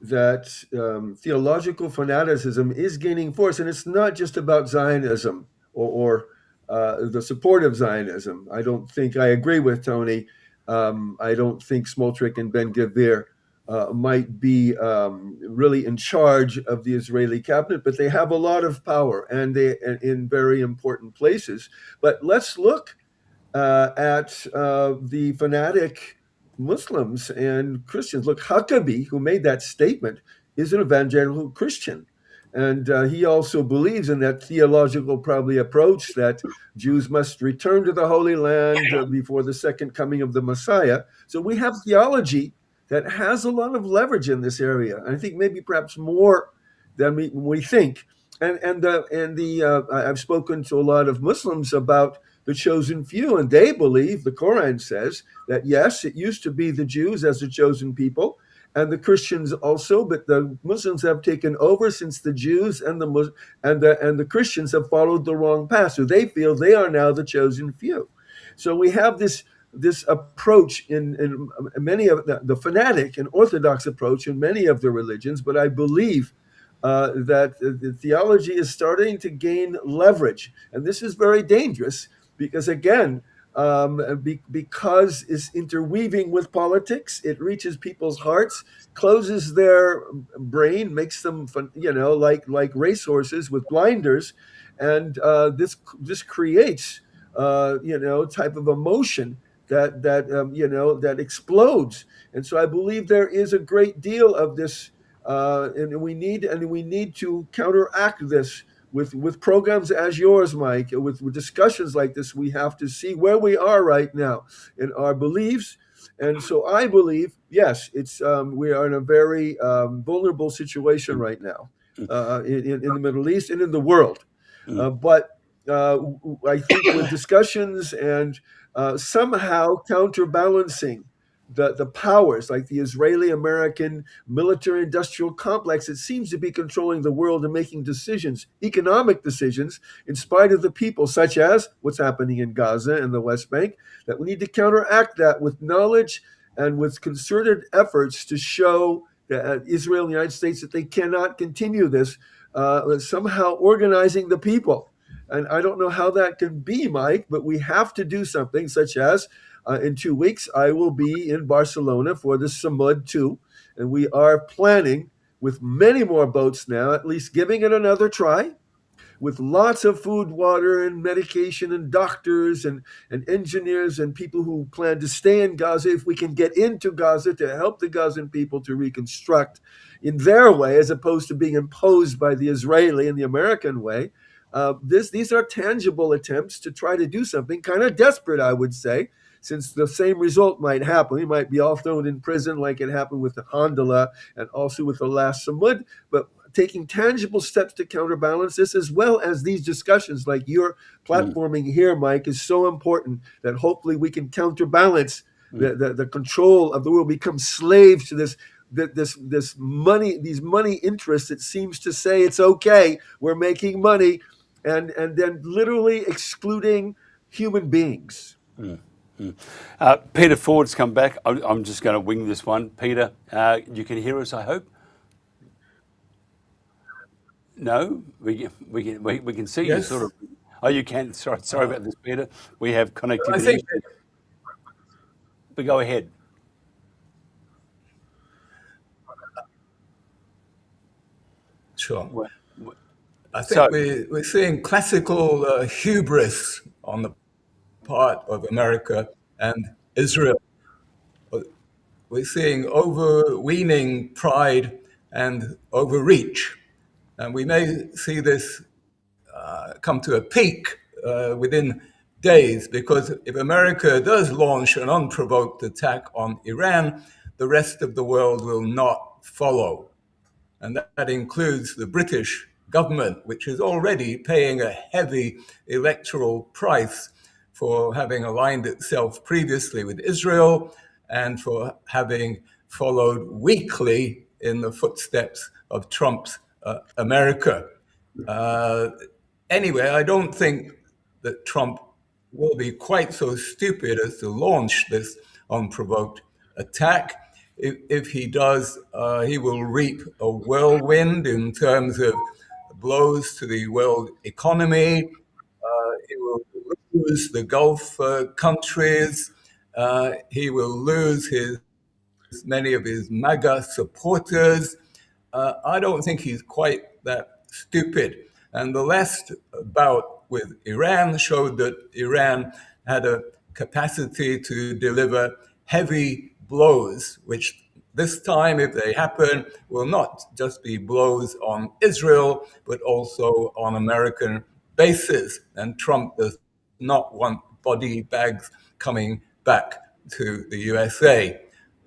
that theological fanaticism is gaining force, and it's not just about Zionism or the support of Zionism. I don't think I agree with Tony. I don't think Smotrich and Ben Gvir might be really in charge of the Israeli cabinet, but they have a lot of power and they in very important places. But let's look at the fanatic Muslims and Christians. Look, Huckabee, who made that statement, is an evangelical Christian. And he also believes in that theological probably approach that Jews must return to the Holy Land before the second coming of the Messiah. So we have theology that has a lot of leverage in this area. I think maybe perhaps more than we think. I've spoken to a lot of Muslims about the chosen few, and they believe the Quran says that yes, it used to be the Jews as the chosen people, and the Christians also, but the Muslims have taken over since the Jews and the Christians have followed the wrong path. So they feel they are now the chosen few. So we have this approach in many of the fanatic and orthodox approach in many of the religions, but I believe that the theology is starting to gain leverage, and this is very dangerous because again, because it's interweaving with politics, it reaches people's hearts, closes their brain, makes them, like racehorses with blinders, and this creates, type of emotion that explodes. And so I believe there is a great deal of this, and we need to counteract this with programs as yours, Mike, with discussions like this. We have to see where we are right now in our beliefs. And so I believe, yes, it's we are in a very vulnerable situation right now in the Middle East and in the world. But I think with discussions and somehow counterbalancing the powers like the Israeli-American military-industrial complex that seems to be controlling the world and making decisions, economic decisions, in spite of the people, such as what's happening in Gaza and the West Bank, that we need to counteract that with knowledge and with concerted efforts to show that Israel and the United States that they cannot continue this, somehow organizing the people. And I don't know how that can be, Mike, but we have to do something, such as in 2 weeks, I will be in Barcelona for the Samud 2, and we are planning with many more boats now, at least giving it another try, with lots of food, water, and medication, and doctors, and engineers, and people who plan to stay in Gaza, if we can get into Gaza to help the Gazan people to reconstruct in their way, as opposed to being imposed by the Israeli and the American way. These are tangible attempts to try to do something, kind of desperate, I would say, since the same result might happen. We might be all thrown in prison like it happened with the Handala and also with the last Samud, but taking tangible steps to counterbalance this, as well as these discussions like your platforming here, Mike, is so important that hopefully we can counterbalance the control of the world, become slaves to this money, these money interests that seems to say it's okay, we're making money, and then literally excluding human beings. Peter Ford's come back. I'm just going to wing this one. Peter, you can hear us, I hope. No, we can see you sort of. Oh, you can. Sorry about this, Peter. We have connectivity. I think, but go ahead. Sure. I think we're seeing classical hubris on the part of America and Israel. We're seeing overweening pride and overreach. And we may see this come to a peak within days, because if America does launch an unprovoked attack on Iran, the rest of the world will not follow. And that includes the British government, which is already paying a heavy electoral price for having aligned itself previously with Israel and for having followed weakly in the footsteps of Trump's America. Anyway, I don't think that Trump will be quite so stupid as to launch this unprovoked attack. If he does, he will reap a whirlwind in terms of blows to the world economy. He will lose the Gulf countries. He will lose many of his MAGA supporters. I don't think he's quite that stupid. And the last bout with Iran showed that Iran had a capacity to deliver heavy blows, which this time, if they happen, will not just be blows on Israel, but also on American bases. And Trump does not want body bags coming back to the USA.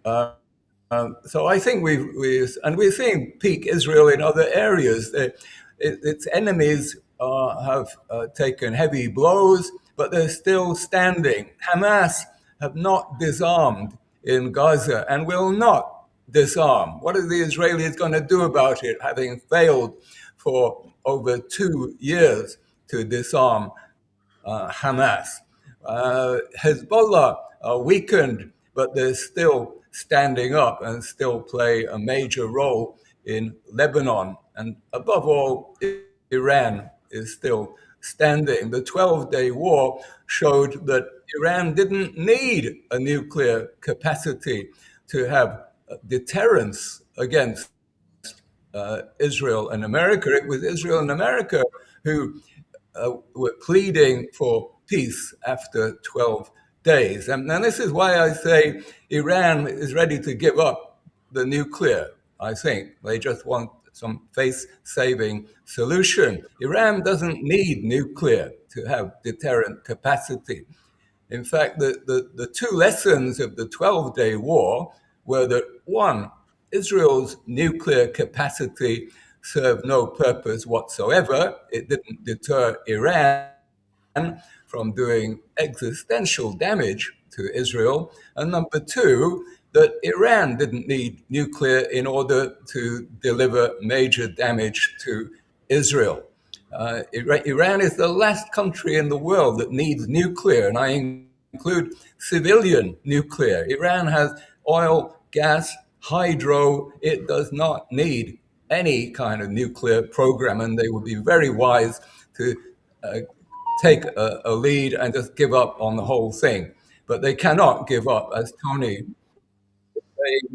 So I think we're seeing peak Israel in other areas. Its enemies have taken heavy blows, but they're still standing. Hamas have not disarmed in Gaza and will not disarm. What are the Israelis going to do about it, having failed for over 2 years to disarm Hamas? Hezbollah are weakened, but they're still standing up and still play a major role in Lebanon. And above all, Iran is still standing. The 12-day war showed that Iran didn't need a nuclear capacity to have deterrence against Israel and America. It was Israel and America who were pleading for peace after 12 days. And this is why I say Iran is ready to give up the nuclear. I think they just want some face-saving solution. Iran doesn't need nuclear to have deterrent capacity. In fact, the two lessons of the 12-day war were that, one, Israel's nuclear capacity served no purpose whatsoever. It didn't deter Iran from doing existential damage to Israel. And number two, that Iran didn't need nuclear in order to deliver major damage to Israel. Iran is the last country in the world that needs nuclear, and I include civilian nuclear. Iran has oil, gas, hydro. It does not need any kind of nuclear program, and they would be very wise to take a lead and just give up on the whole thing. But they cannot give up, as Tony,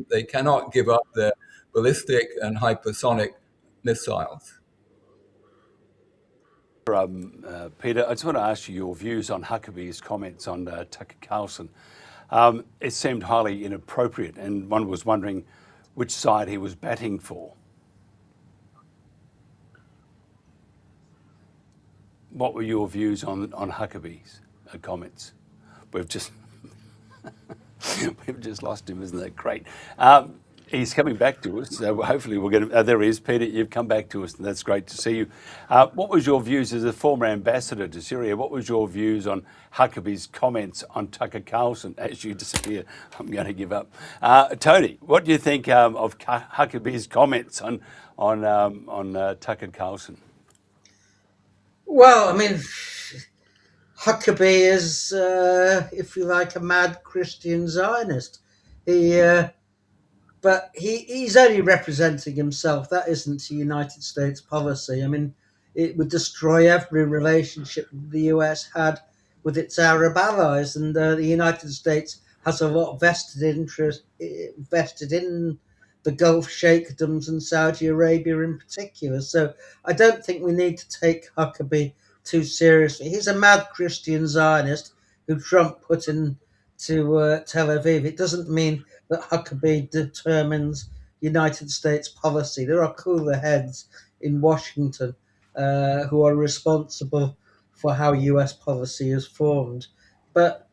they cannot give up their ballistic and hypersonic missiles. Peter, I just want to ask you your views on Huckabee's comments on Tucker Carlson. It seemed highly inappropriate, and one was wondering which side he was batting for. What were your views on Huckabee's comments? We've just we've just lost him, isn't that great? He's coming back to us, so hopefully we're going to... there he is, Peter, you've come back to us, and that's great to see you. What was your views as a former ambassador to Syria? What was your views on Huckabee's comments on Tucker Carlson? As you disappear, I'm going to give up. Tony, what do you think of Huckabee's comments on Tucker Carlson? Well, I mean, Huckabee is, if you like, a mad Christian Zionist. But he's only representing himself. That isn't the United States policy. I mean, it would destroy every relationship the US had with its Arab allies, and the United States has a lot of vested interest vested in the Gulf Sheikdoms and Saudi Arabia in particular. So I don't think we need to take Huckabee too seriously. He's a mad Christian Zionist who Trump put into Tel Aviv. It doesn't mean that Huckabee determines United States policy. There are cooler heads in Washington who are responsible for how US policy is formed. But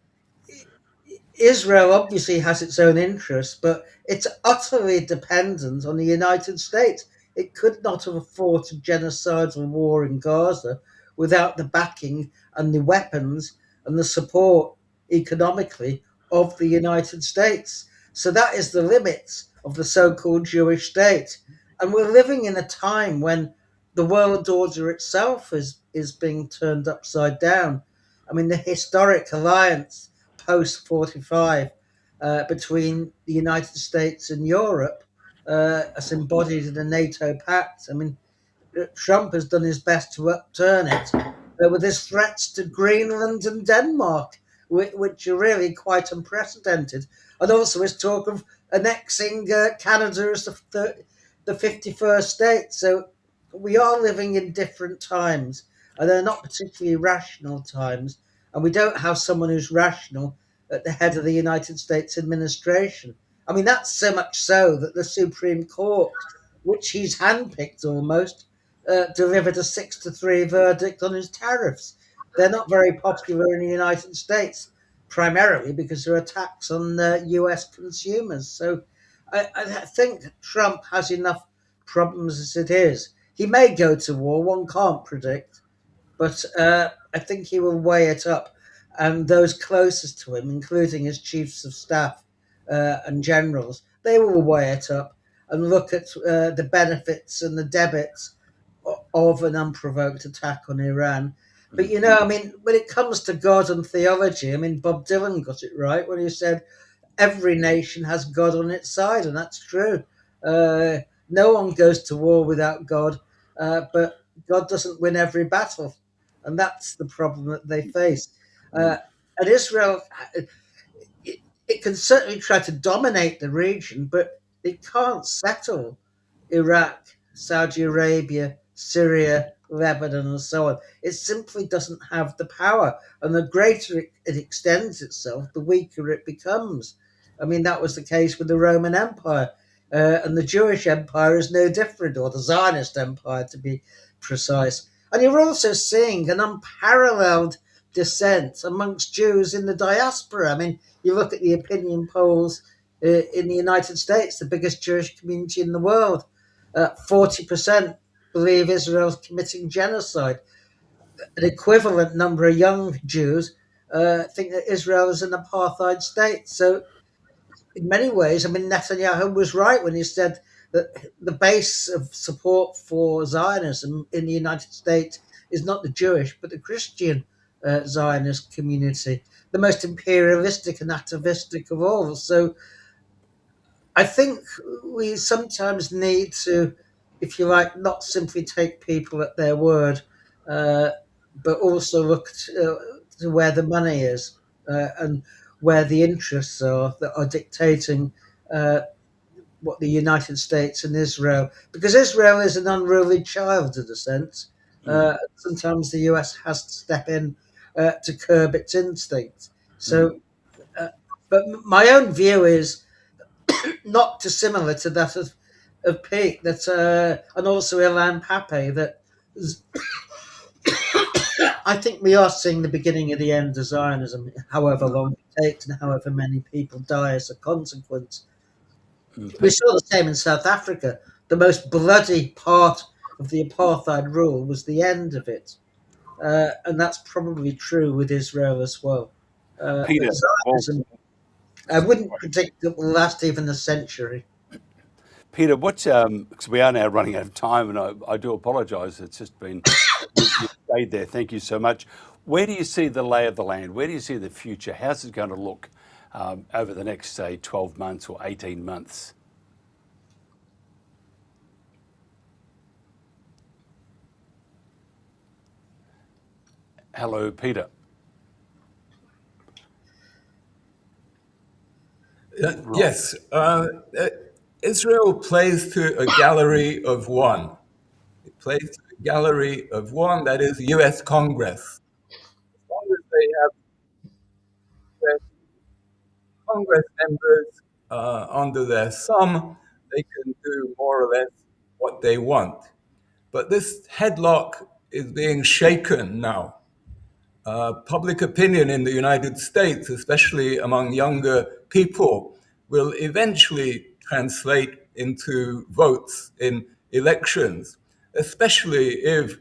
Israel obviously has its own interests, but it's utterly dependent on the United States. It could not have fought a genocidal war in Gaza without the backing and the weapons and the support economically of the United States. So that is the limits of the so-called Jewish state. And we're living in a time when the world order itself is being turned upside down. I mean, the historic alliance post-45 between the United States and Europe, as embodied in the NATO pact. I mean, Trump has done his best to upturn it with his threats to Greenland and Denmark, which are really quite unprecedented. And also his talk of annexing Canada as the 51st state. So we are living in different times, and they're not particularly rational times. And we don't have someone who's rational at the head of the United States administration. I mean, that's so much so that the Supreme Court, which he's handpicked almost, delivered a 6-3 verdict on his tariffs. They're not very popular in the United States, primarily because they're attacks on US consumers. So I think Trump has enough problems as it is. He may go to war, one can't predict, but I think he will weigh it up. And those closest to him, including his chiefs of staff and generals, they will weigh it up and look at the benefits and the debits of an unprovoked attack on Iran. But I mean, when it comes to God and theology, I mean, Bob Dylan got it right when he said every nation has God on its side, and that's true. No one goes to war without God, but God doesn't win every battle, and that's the problem that they face. And Israel, it can certainly try to dominate the region, but it can't settle Iraq, Saudi Arabia, Syria, Lebanon, and so on. It simply doesn't have the power. And the greater it extends itself, the weaker it becomes. I mean, that was the case with the Roman Empire. And the Jewish Empire is no different, or the Zionist Empire to be precise. And you're also seeing an unparalleled dissent amongst Jews in the diaspora. I mean, you look at the opinion polls in the United States, the biggest Jewish community in the world. 40% believe Israel is committing genocide. An equivalent number of young Jews think that Israel is an apartheid state. So, in many ways, I mean, Netanyahu was right when he said that the base of support for Zionism in the United States is not the Jewish, but the Christian Zionist community, the most imperialistic and atavistic of all. So, I think we sometimes need to, if you like, not simply take people at their word, but also look to where the money is and where the interests are that are dictating what the United States and Israel, because Israel is an unruly child in a sense. Sometimes the US has to step in to curb its instincts. So, but my own view is not dissimilar to that of Pete, that and also Ilan Pape, that I think we are seeing the beginning of the end of Zionism, however long it takes and however many people die as a consequence. We saw the same in South Africa. The most bloody part of the apartheid rule was the end of it. And that's probably true with Israel as well. Peter, Zionism, I wouldn't predict it will last even a century. Peter, because we are now running out of time, and I do apologise. It's just been, you stayed there. Thank you so much. Where do you see the lay of the land? Where do you see the future? How's it going to look over the next, say, 12 months or 18 months? Hello, Peter. Yes. Israel plays to a gallery of one. It plays to a gallery of one, that is the US Congress. As long as they have their Congress members under their thumb, they can do more or less what they want. But this headlock is being shaken now. Public opinion in the United States, especially among younger people, will eventually translate into votes in elections, especially if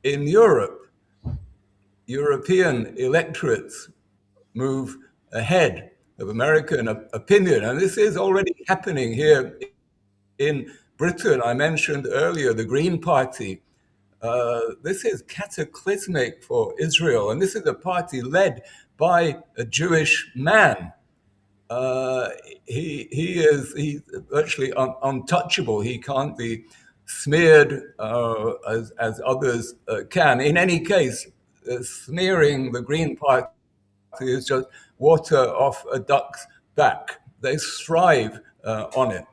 in Europe, European electorates move ahead of American opinion. And this is already happening here in Britain. I mentioned earlier the Green Party. This is cataclysmic for Israel, and this is a party led by a Jewish man. He's virtually untouchable. He can't be smeared as others can. In any case, smearing the Green Party is just water off a duck's back. They thrive on it.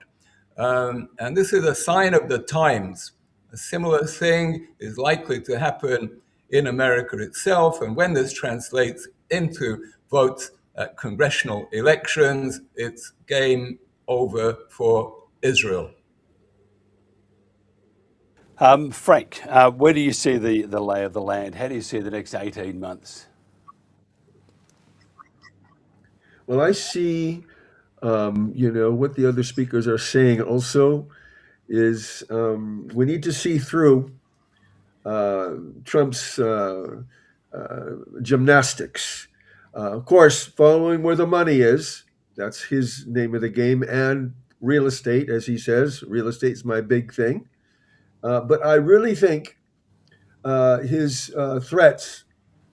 And this is a sign of the times. A similar thing is likely to happen in America itself. And when this translates into votes at congressional elections, it's game over for Israel. Frank, where do you see the lay of the land? How do you see the next 18 months? Well, I see, what the other speakers are saying also is we need to see through Trump's gymnastics. Of course, following where the money is, that's his name of the game, and real estate, as he says, real estate is my big thing. But I really think his threats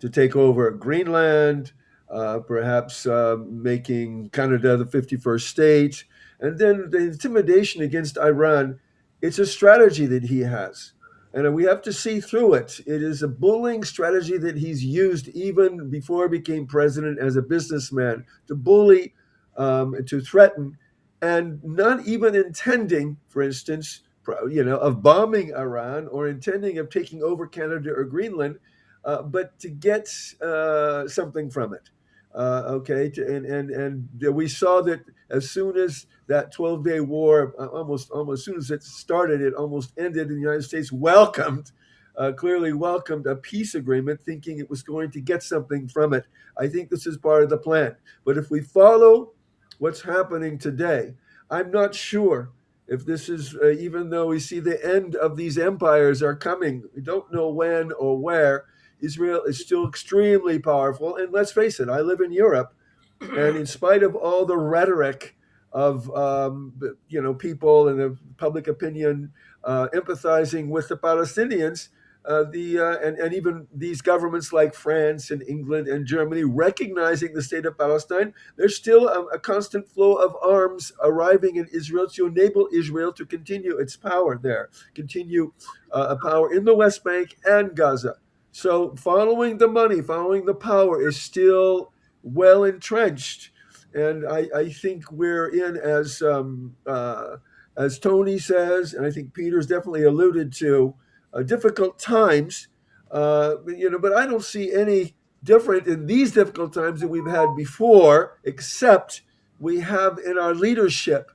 to take over Greenland, perhaps making Canada the 51st state, and then the intimidation against Iran, it's a strategy that he has. And we have to see through it. It is a bullying strategy that he's used even before he became president as a businessman to bully, to threaten, and not even intending, for instance, of bombing Iran or intending of taking over Canada or Greenland, but to get something from it. And we saw that as soon as that 12-day war, almost as soon as it started, it almost ended. And the United States clearly welcomed a peace agreement, thinking it was going to get something from it. I think this is part of the plan. But if we follow what's happening today, I'm not sure if this is, even though we see the end of these empires are coming, we don't know when or where. Israel is still extremely powerful. And let's face it, I live in Europe. And in spite of all the rhetoric of, people and the public opinion empathizing with the Palestinians, and even these governments like France and England and Germany recognizing the state of Palestine, there's still a constant flow of arms arriving in Israel to enable Israel to continue its power there, continue a power in the West Bank and Gaza. So following the money, following the power is still well entrenched. And I think we're in, as Tony says, and I think Peter's definitely alluded to, difficult times, but I don't see any different in these difficult times that we've had before, except we have in our leadership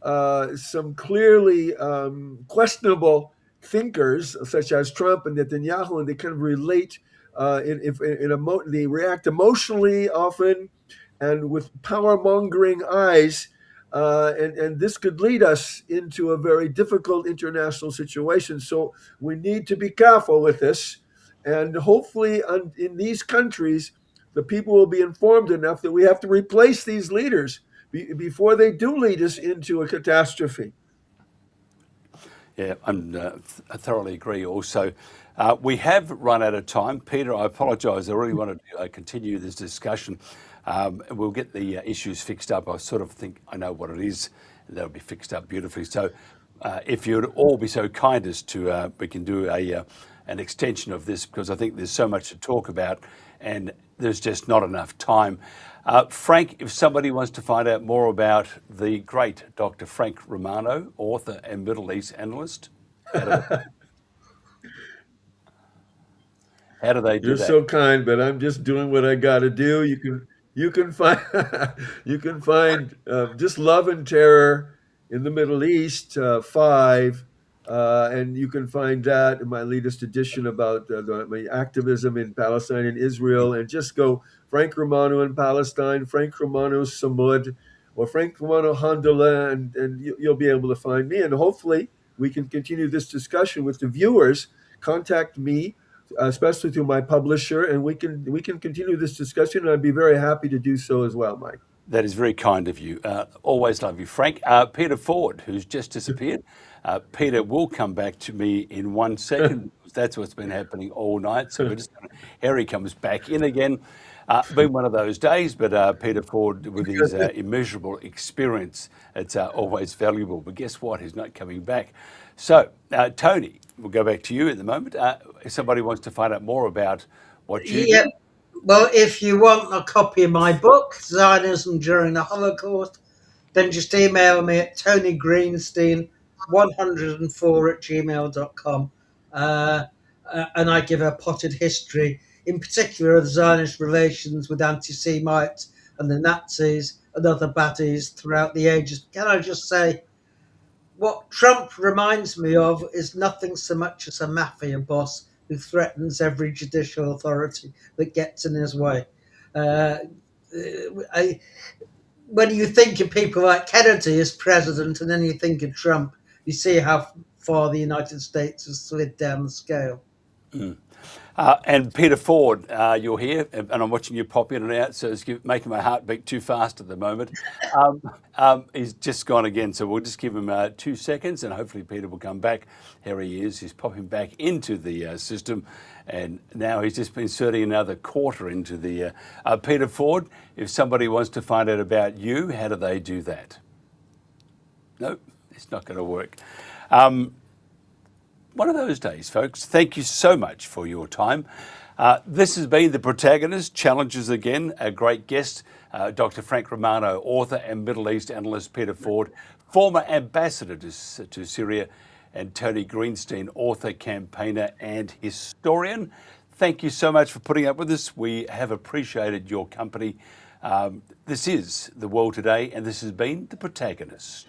some clearly questionable thinkers, such as Trump and Netanyahu, and they kind of relate, they react emotionally often and with power-mongering eyes. And this could lead us into a very difficult international situation. So we need to be careful with this. And hopefully in these countries, the people will be informed enough that we have to replace these leaders before they do lead us into a catastrophe. Yeah, I thoroughly agree also. We have run out of time. Peter, I apologise. I really wanted to continue this discussion. We'll get the issues fixed up. I sort of think I know what it is. That'll be fixed up beautifully. So if you'd all be so kind as to, we can do an extension of this, because I think there's so much to talk about and there's just not enough time. Frank, if somebody wants to find out more about the great Dr. Frank Romano, author and Middle East analyst, how do they do You're that? so kind, but I'm just doing what I got to do. You can find just Love and Terror in the Middle East 5, and you can find that in my latest edition about my activism in Palestine and Israel. And just go Frank Romano in Palestine, Frank Romano Samud, or Frank Romano Handala, and you'll be able to find me. And hopefully we can continue this discussion with the viewers. Contact me, especially through my publisher, and we can continue this discussion, and I'd be very happy to do so as well, Mike. That is very kind of you. Always love you, Frank. Peter Ford, who's just disappeared. Peter will come back to me in 1 second. That's what's been happening all night. So we're just Harry comes back in again. Been one of those days, but Peter Ford, with his immeasurable experience, it's always valuable. But guess what? He's not coming back. So, Tony, we'll go back to you in the moment. If somebody wants to find out more about what you do. Well, if you want a copy of my book, Zionism During the Holocaust, then just email me at tonygreenstein104@gmail.com. And I give a potted history, in particular of the Zionist relations with anti-Semites and the Nazis and other baddies throughout the ages. Can I just say, what Trump reminds me of is nothing so much as a mafia boss who threatens every judicial authority that gets in his way. When you think of people like Kennedy as president and then you think of Trump, you see how far the United States has slid down the scale. And Peter Ford, you're here, and I'm watching you pop in and out, so it's making my heart beat too fast at the moment. He's just gone again, so we'll just give him 2 seconds, and hopefully Peter will come back. Here he is. He's popping back into the system, and now he's just been inserting another quarter into the... Peter Ford, if somebody wants to find out about you, how do they do that? No, it's not going to work. One of those days, folks. Thank you so much for your time. This has been The Protagonist. Challenges again. A great guest, Dr. Frank Romano, author and Middle East analyst Peter Ford, former ambassador to Syria, and Tony Greenstein, author, campaigner and historian. Thank you so much for putting up with us. We have appreciated your company. This is The World Today, and this has been The Protagonist.